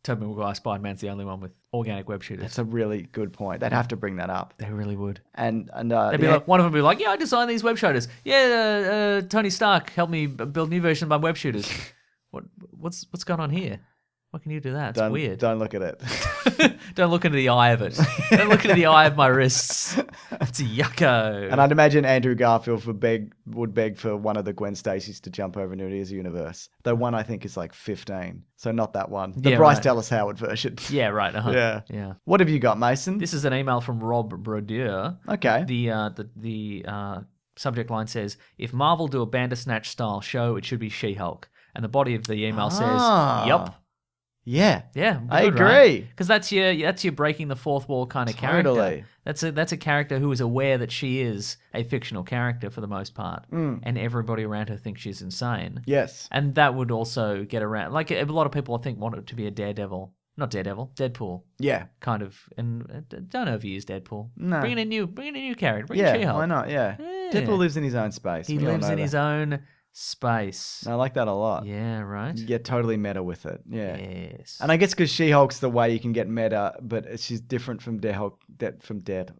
Tobey Maguire Spider-Man's the only one with organic web shooters. That's a really good point. They'd have to bring that up. They really would. And They'd be like, one of them would be like, yeah, I designed these web shooters. Yeah, Tony Stark helped me build new version of my web shooters. What's going on here? Why can you do that? It's weird. Don't look at it. Don't look into the eye of it. Don't look into the eye of my wrists. It's a yucko. And I'd imagine Andrew Garfield would beg for one of the Gwen Stacy's to jump over into his universe. The one I think is like 15. So not that one. The Yeah, Bryce right. Dallas Howard version. Yeah, right. Uh-huh. Yeah. What have you got, Mason? This is an email from Rob Brodeur. Okay. The subject line says, if Marvel do a Bandersnatch style show, it should be She-Hulk. And the body of the email says, yup. Yeah. Yeah, I agree. Because that's your breaking the fourth wall kind of character. Totally. That's a character who is aware that she is a fictional character for the most part, and everybody around her thinks she's insane. Yes. And that would also get around. Like a lot of people, I think, want it to be a Deadpool. Yeah. Kind of, and don't overuse Deadpool. No. Bring in a new character. Bring in Yeah. She-Hulk. Why not? Yeah. Yeah. Deadpool lives in his own space. He We all lives know in that. his own space. I like that a lot. Yeah, right. You get totally meta with it. Yeah. Yes. And I guess because She-Hulk's the way you can get meta, but she's different from Dead Hulk. From Dead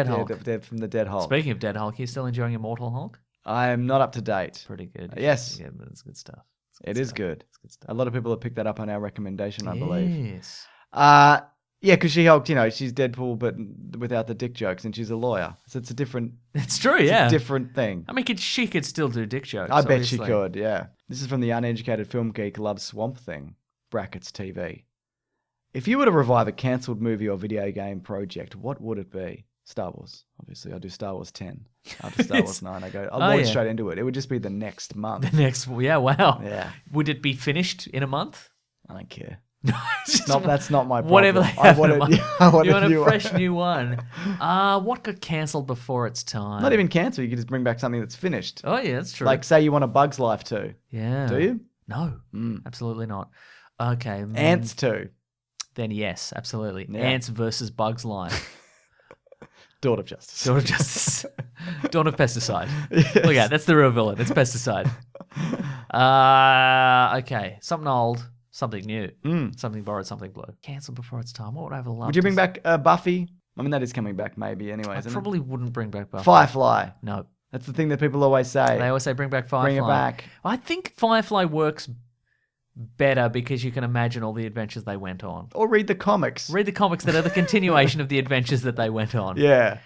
Hulk. From the Dead Hulk. Speaking of Dead Hulk, you still enjoying Immortal Hulk? I am not up to date. Pretty good. Yes. Yeah, but it's good stuff. It is good. It's good stuff. A lot of people have picked that up on our recommendation, I believe. Yes. Yeah, because She-Hulk, she's Deadpool, but without the dick jokes, and she's a lawyer, so it's a different, It's true, yeah. different thing. I mean, she could still do dick jokes. I bet she obviously. could. Yeah. This is from the uneducated film geek loves Swamp Thing (brackets TV). If you were to revive a cancelled movie or video game project, what would it be? Star Wars. Obviously, I do Star Wars 10. After Star Wars 9, I'll launch straight into it. It would just be the next month. The next, yeah, wow. Yeah. Would it be finished in a month? I don't care. It's just That's not my problem. Whatever they have in a month. I want You want new a fresh one. new one. What got cancelled before its time? Not even cancel. You could just bring back something that's finished. Oh, yeah, that's true. Like, say you want a Bug's Life 2. yeah. Do you? No, absolutely not. Okay. Ants 2. Then yes, absolutely. Yeah. Ants versus Bugs Life. Dawn of Justice. Dawn of Justice. Dawn of Pesticide. Look at that's the real villain. It's Pesticide. Okay. Something old, something new. Something borrowed, something blue. Cancelled before its time. What would I have loved? Would you bring back Buffy? I mean, that is coming back maybe anyway, I isn't probably wouldn't bring back Buffy. it? Firefly. No. That's the thing that people always say. They always say bring back Firefly. Bring it back. I think Firefly works better because you can imagine all the adventures they went on. Or read the comics. Read the comics that are the continuation of the adventures that they went on. Yeah.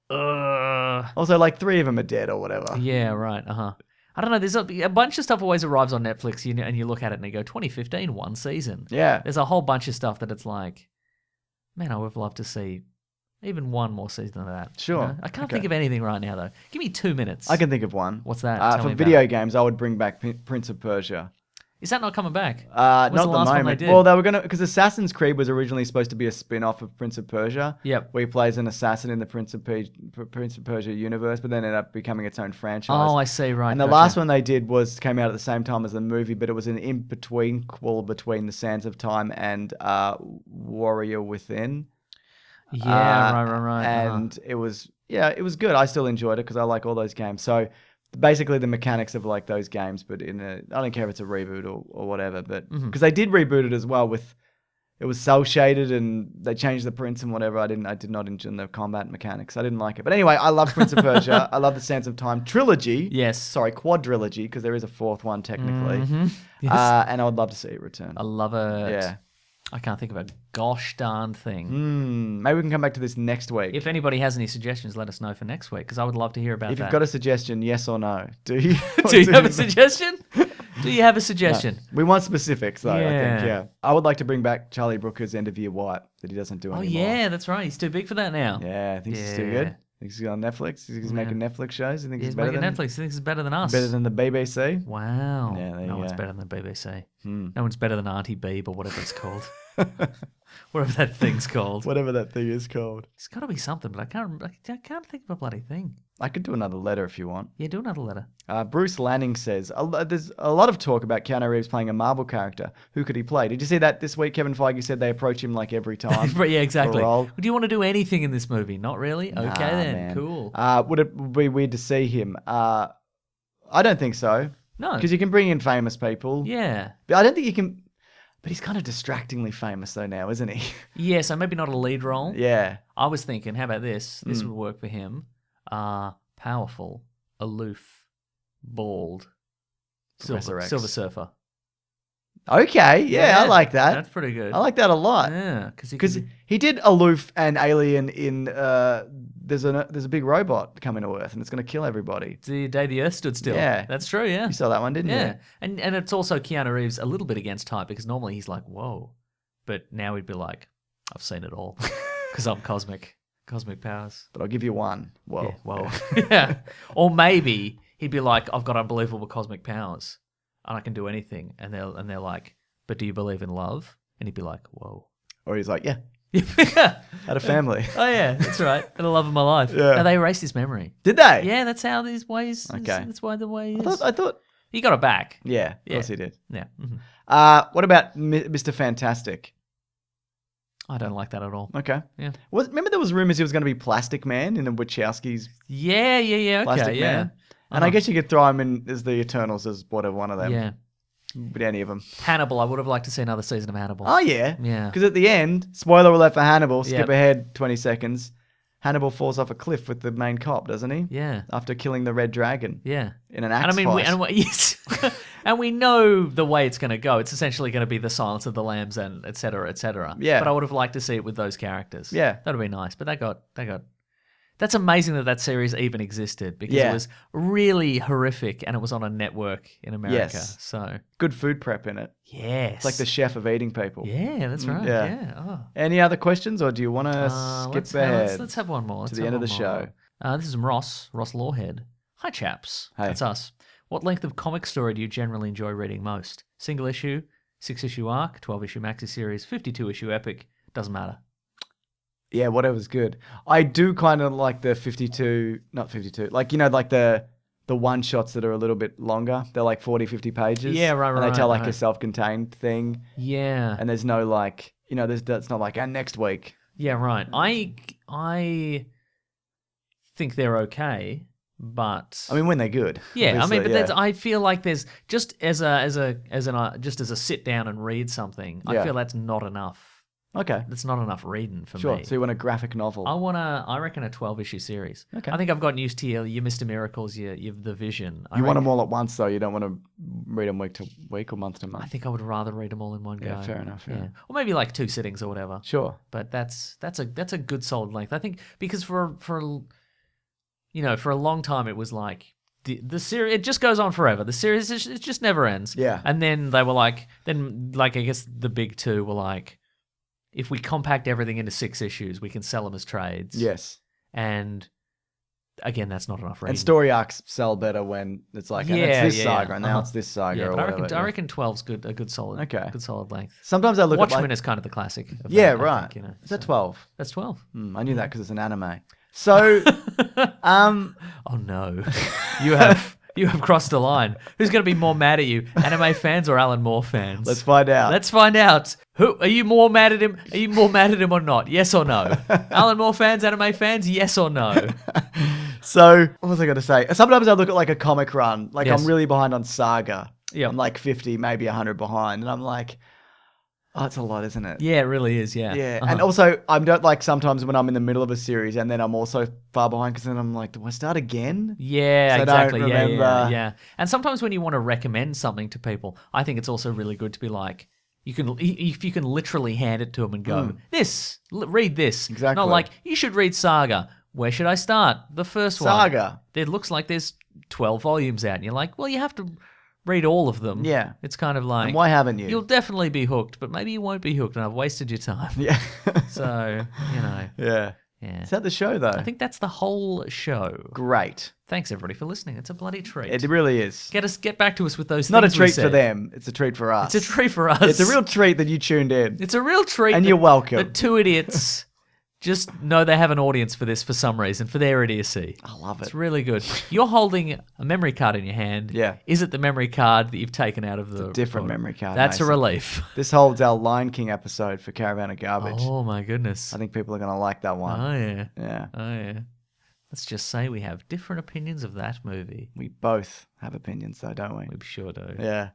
Ugh. Also, like 3 of them are dead or whatever. Yeah, right. I don't know. There's a bunch of stuff always arrives on Netflix, and you look at it and you go, 2015, one season. Yeah. There's a whole bunch of stuff that it's like, man, I would have loved to see Even one more season of that. Sure. I can't Okay. think of anything right now, though. Give me 2 minutes. I can think of one. What's that? Tell For me about video it. games, I would bring back Prince of Persia. Is that not coming back? Not What's at the the last one they moment. did? Well, they were gonna because Assassin's Creed was originally supposed to be a spin-off of Prince of Persia. Yep. Where he plays an assassin in the Prince of Persia universe, but then ended up becoming its own franchise. Oh, I see. Right. And the gotcha. last one they did came out at the same time as the movie, but it was an in-between qual between The Sands of Time and Warrior Within. Yeah. Right. And it was good. I still enjoyed it because I like all those games. So basically the mechanics of like those games, but I don't care if it's a reboot or whatever, but because they did reboot it as well it was cell shaded and they changed the prints and whatever. I did not enjoy the combat mechanics. I didn't like it. But anyway, I love Prince of Persia. I love the Sands of Time trilogy. Yes. Sorry, quadrilogy, because there is a fourth one technically. Yes. And I would love to see it return. I love it. Yeah. I can't think of a gosh darn thing. Maybe we can come back to this next week. If anybody has any suggestions, let us know for next week because I would love to hear about If that. you've got a suggestion, yes or no. Do you? Do you have a suggestion? Do you have a suggestion? We want specifics, though, I think, Yeah. yeah. I would like to bring back Charlie Brooker's End of Year Wipe that he doesn't do Oh, anymore. yeah, that's right. He's too big for that now. Yeah, I think he's too Yeah. good. Thinks he's on Netflix. He's making Netflix shows. I think He's he's better making than Netflix. He thinks it's better than us. better than the BBC. Wow. Yeah, there no you one's go. better than the BBC. No one's better than Auntie Beeb or whatever it's called. Whatever that thing's called. Whatever that thing is called. It's got to be something, but I can't think of a bloody thing. I could do another letter if you want. Yeah, do another letter. Bruce Lanning says, there's a lot of talk about Keanu Reeves playing a Marvel character. Who could he play? Did you see that this week? Kevin Feige said they approach him like every time. Yeah, exactly. for a role. Do you want to do anything in this movie? Not really? Okay, Nah, then. man. Cool. Would it be weird to see him? I don't think so. No. Because you can bring in famous people. Yeah. But I don't think you can... But he's kind of distractingly famous though now, isn't he? Yeah, so maybe not a lead role. Yeah. I was thinking, how about this? This would work for him. Powerful, aloof, bald, Professor X. Silver Surfer. Okay. Yeah, I like that. That's pretty good. I like that a lot. Yeah, Because he did Aloof and Alien in... there's a big robot coming to Earth and it's going to kill everybody. the day the Earth stood still. Yeah. That's true. Yeah. You saw that one, didn't Yeah, you? and it's also Keanu Reeves a little bit against type because normally he's like, whoa, but now he'd be like, I've seen it all because I'm cosmic powers. But I'll give you one. Whoa. Yeah, whoa. Yeah. Or maybe he'd be like, I've got unbelievable cosmic powers and I can do anything. And they're like, but do you believe in love? And he'd be like, whoa. Or he's like, yeah, Yeah. had a family. Oh yeah, that's right. For the love of my life. Yeah. No, they erased his memory. Did they? Yeah, that's how these ways. Okay. That's why the way he is. I thought... He got it back. Yeah, of Yeah. course he did. Yeah. Mhm. What about Mr. Fantastic? I don't like that at all. Okay. Yeah. Remember there was rumors he was going to be Plastic Man in the Wachowskis' Yeah. Okay. Plastic yeah. Man? And I guess you could throw him in as the Eternals as whatever one of them. Yeah. But any of them. Hannibal. I would have liked to see another season of Hannibal. Oh, yeah. Yeah. Because at the end, spoiler alert for Hannibal, skip Yep. ahead 20 seconds, Hannibal falls off a cliff with the main cop, doesn't he? Yeah. After killing the Red Dragon Yeah. in an And axe I mean, fight. yes. And we know the way it's going to go. It's essentially going to be the Silence of the Lambs and et cetera, et cetera. Yeah. But I would have liked to see it with those characters. Yeah. That would be nice. But that got. That's amazing that series even existed because Yeah. it was really horrific and it was on a network in America. Yes. So Good food prep in it. yes, It's like the chef of eating people. Yeah, that's right. yeah. Yeah. Oh. Any other questions, or do you want to skip ahead? Let's have one more. to the end of the show. This is from Ross Lawhead. Hi, chaps. Hey. That's us. What length of comic story do you generally enjoy reading most? Single issue, 6-issue arc, 12-issue maxi series, 52-issue epic? Doesn't matter. Yeah, whatever's good. I do kind of like the 52, not 52, like, like the one shots that are a little bit longer. They're like 40, 50 pages. Yeah, right, And they tell like right. a self-contained thing. Yeah. And there's no like, that's not like, next week. Yeah, right. I think they're okay, but I mean, when they're good. yeah, I mean, obviously, but I feel like there's just as a sit down and read something. I Yeah. feel that's not enough. Okay, That's not enough reading for sure. me. So you want a graphic novel? I reckon a 12-issue series. Okay. I think I've gotten used to your Mr. Miracles, your The Vision. You want them all at once, though. You don't want to read them week to week or month to I month. think I would rather read them all in one go. Yeah, fair enough, yeah. Or maybe like 2 sittings or whatever. Sure. But that's a good solid length. I think because for a long time it was like the series, it just goes on forever. The series it just never ends. Yeah. And then they were like I guess the big two were like if we compact everything into 6 issues, we can sell them as trades. Yes. And again, that's not enough reading. And story arcs sell better when it's like, and it's this saga, and now it's this saga, or but whatever. I reckon 12's a good solid, Okay. good solid length. Sometimes I look Watchmen at like, is kind of the classic. Of yeah, that, I right. think, Is that 12? That's 12. I knew that because it's an anime. So, Oh no, you have crossed the line. Who's going to be more mad at you, anime fans or Alan Moore fans? let's find out. Let's find out. Who are you more mad at him? Are you more mad at him or not? Yes or no? Alan Moore fans, anime fans, yes or no? So, what was I going to say? Sometimes I look at like a comic run, like Yes. I'm really behind on Saga. Yep. I'm like 50, maybe 100 behind, and I'm like, oh, it's a lot, isn't it? Yeah, it really is. Yeah. Yeah, and also I don't like sometimes when I'm in the middle of a series and then I'm also far behind because then I'm like, do I start again? Yeah, So I don't exactly. Yeah, remember. yeah. And sometimes when you want to recommend something to people, I think it's also really good to be like, if you can literally hand it to them and go, read this. Exactly. Not like, you should read Saga. Where should I start? The first one. Saga. It looks like there's 12 volumes out. And you're like, well, you have to read all of them. Yeah. It's kind of like, And why haven't you? you'll definitely be hooked, but maybe you won't be hooked and I've wasted your time. Yeah. So, Yeah. yeah. Is that the show though? I think that's the whole show. Great. Thanks everybody for listening. It's a bloody treat. It really is. Get back to us with those It's not a things we treat for said. them. It's a treat for us. It's a treat for us. It's a real treat that you tuned in. It's a real treat. And that- you're welcome. That 2 idiots just know they have an audience for this for some reason, for their idiocy. I love it. It's really good. You're holding a memory card in your hand. Yeah. Is it the memory card that you've taken out of the different recorder? memory card, That's Mason. a relief. This holds our Lion King episode for Caravan of Garbage. Oh my goodness. I think people are going to like that one. Oh yeah. Yeah. Oh yeah. Let's just say we have different opinions of that movie. We both have opinions though, don't we? We sure do. Yeah.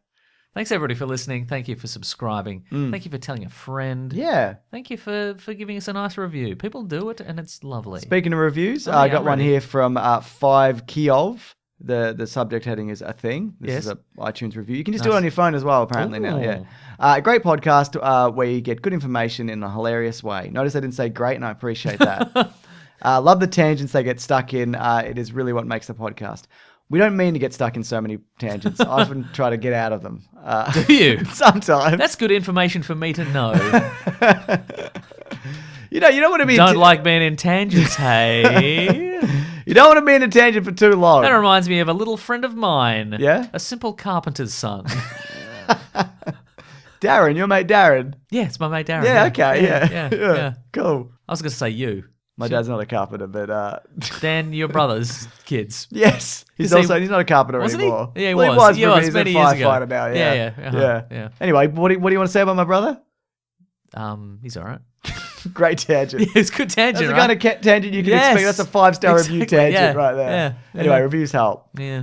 Thanks everybody for listening. Thank you for subscribing. Thank you for telling a friend. Yeah. Thank you for giving us a nice review. People do it and it's lovely. Speaking of reviews, Oh, I yeah, got I'm one ready. here from 5 Kiov. The subject heading is a thing. This Yes. is a iTunes review. You can just do it on your phone as well, apparently now. Ooh. Yeah. Great podcast where you get good information in a hilarious way. Notice I didn't say great, and I appreciate that. Love the tangents they get stuck in. It is really what makes the podcast. We don't mean to get stuck in so many tangents. I often try to get out of them. Do you? Sometimes. That's good information for me to know. You don't want to be. Don't like being in tangents, hey? You don't want to be in a tangent for too long. That reminds me of a little friend of mine. Yeah? A simple carpenter's son. Darren, your mate Darren. Yeah, it's my mate Darren. Yeah, okay, yeah. Yeah. Cool. I was going to say you. My dad's not a carpenter, but Dan, your brother's kids. yes, he's Is he- he's not a carpenter Wasn't he? anymore. Yeah, he Well, was. he He was, was he's many a years ago. firefighter now. Yeah, Yeah, uh-huh, yeah. Anyway, what do you want to say about my brother? He's all right. Great tangent. Yeah, it's good tangent, That's the right? kind of tangent you can Yes. expect. That's a 5-star review Exactly, tangent yeah, right there. yeah, Anyway, yeah. reviews help. Yeah.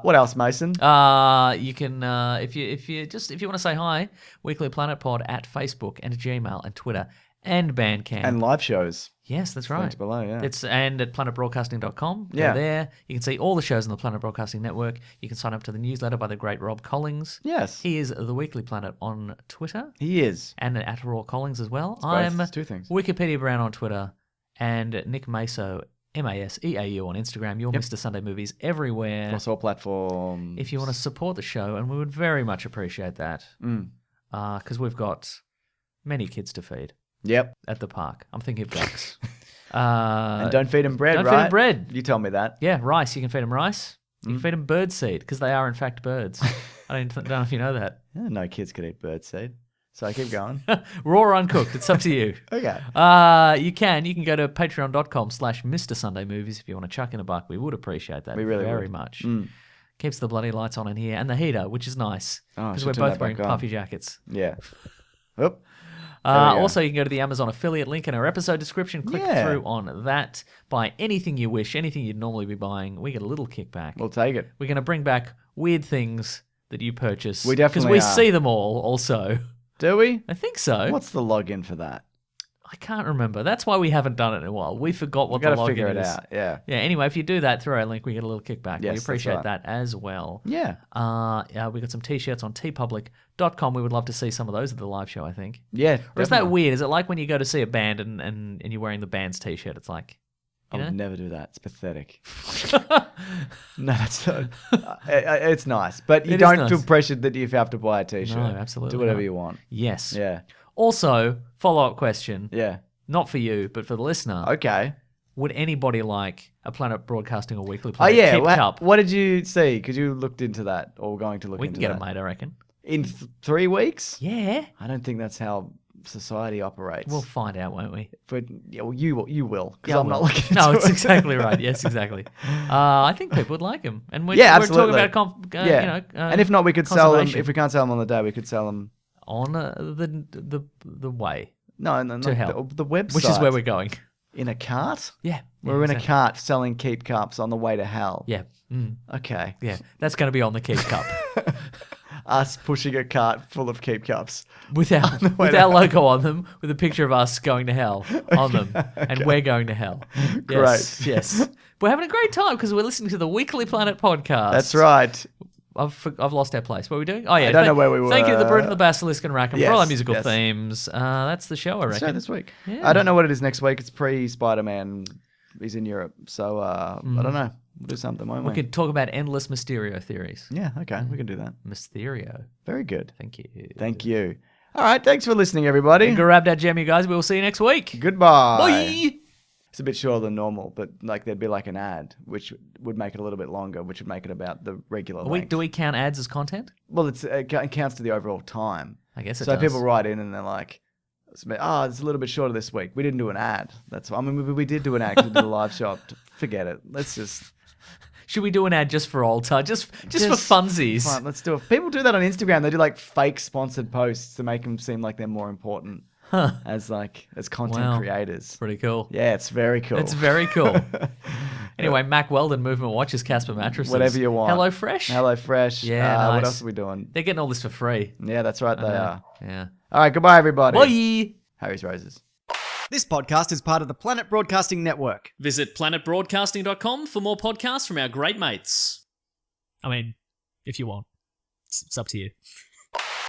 What else, Mason? You can if you want to say hi, Weekly Planet Pod at Facebook and Gmail and Twitter and Bandcamp. And live shows. Yes, that's right. Links below, yeah. And at planetbroadcasting.com. Go Yeah. there. You can see all the shows on the Planet Broadcasting Network. You can sign up to the newsletter by the great Rob Collings. Yes, He is the Weekly Planet on Twitter he is. and at Raw Collings as well. both. I'm It's two things. Wikipedia Brown on Twitter and Nick Maso, Maseau on Instagram. You're Mr. Sunday Movies everywhere. Across all platforms. If you want to support the show, and we would very much appreciate that, because we've got many kids to feed Yep. at the park. I'm thinking of ducks. And don't feed them bread, don't right? feed 'em bread. You told me that. Yeah, rice. You can feed them rice. You can feed them bird seed, because they are in fact birds. I don't know if you know that. Yeah, no kids could eat bird-seed. So keep going. Raw or uncooked, it's up to you. Okay. You can go to patreon.com/Mr. Sunday Movies if you want to chuck in a buck. We would appreciate that We really very would. much. Keeps the bloody lights on in here and the heater, which is nice Oh, I because should we're turn both that wearing back on. puffy jackets. Yeah. Oop. we go. Also, you can go to the Amazon affiliate link in our episode description. Click Yeah. through on that. Buy anything you wish, anything you'd normally be buying. We get a little kickback. We'll take it. We're going to bring back weird things that you purchase. We definitely Because we are. see them all also. Do we? I think so. What's the login for that? I can't remember. That's why we haven't done it in a while. We forgot what We've got the to login figure it is. out. Yeah. Yeah, anyway, if you do that through our link, we get a little kickback. Yes, We that's appreciate right. that as well. Yeah. We got some t-shirts on tpublic.com. We would love to see some of those at the live show, I think. Yeah. Or is that definitely. weird? Is it like when you go to see a band and you're wearing the band's t-shirt? It's like, I you would know? never do that. It's pathetic. No, that's not. It's nice, but you It is don't nice. feel pressured that you have to buy a t-shirt. No, absolutely Do whatever not. you want. Yes. Yeah. Also, follow-up question. Yeah. Not for you, but for the listener. Okay. Would anybody like a Planet Broadcasting or Weekly Oh, Planet yeah. Keep Cup? What did you see? Because you looked into that or going to look We into can get that. it, mate, I reckon. In 3 weeks? Yeah. I don't think that's how society operates. We'll find out, won't we? But yeah, well, you will, because Yeah, I'm not well. looking No, into it's it. exactly right. Yes, exactly. I think people would like them. And we're, Yeah, we're talking absolutely. about, Yeah. And if not, we could sell them. conservation. If we can't sell them on the day, we could sell them. On the way, No, To hell. The website. which is where we're going. in a cart. Yeah. We're in a exactly. cart selling keep cups on the way to hell. Yeah. Okay. Yeah. That's going to be on the Keep Cup. Us pushing a cart full of keep cups. With our logo on them, with a picture of us going to hell on them, and we're going to hell. Yes, Great. yes. We're having a great time because we're listening to the Weekly Planet podcast. That's right. I've lost our place. What are we doing? Oh yeah, I don't know where we Thank you to the were. Brute and the Basilisk and Rackham for all our Yes, musical yes. themes. That's the show, I Let's reckon. try this week. Yeah. I don't know what it is next week. It's pre-Spider-Man. He's in Europe, so I don't know. We'll do something, won't we? We could talk about endless Mysterio theories. Yeah. Okay. We can do that. Mysterio. Very good. Thank you. Thank you. All right. Thanks for listening, everybody. Grab that gem, you guys. We will see you next week. Goodbye. Bye. It's a bit shorter than normal, but like there'd be like an ad, which would make it a little bit longer, which would make it about the regular length. Do we count ads as content? Well, it counts to the overall time. I guess it So does. people write in and they're like, it's a little bit shorter this week. We didn't do an ad. That's I mean, we did do an ad because we did a live shop. Forget it. Let's just Should we do an ad just for old time? Just for funsies. fine, let's do it. People do that on Instagram. They do like fake sponsored posts to make them seem like they're more important as content Wow. creators. Pretty cool. Yeah, it's very cool. It's very cool. Anyway, Mac Weldon Movement Watches, Casper Mattresses. Whatever you want. Hello Fresh. Hello Fresh. Yeah, What nice. else are we doing? They're getting all this for free. Yeah, that's right. They are. Yeah. All right. Goodbye, everybody. Bye. Harry's Roses. This podcast is part of the Planet Broadcasting Network. Visit planetbroadcasting.com for more podcasts from our great mates. I mean, if you want. It's up to you.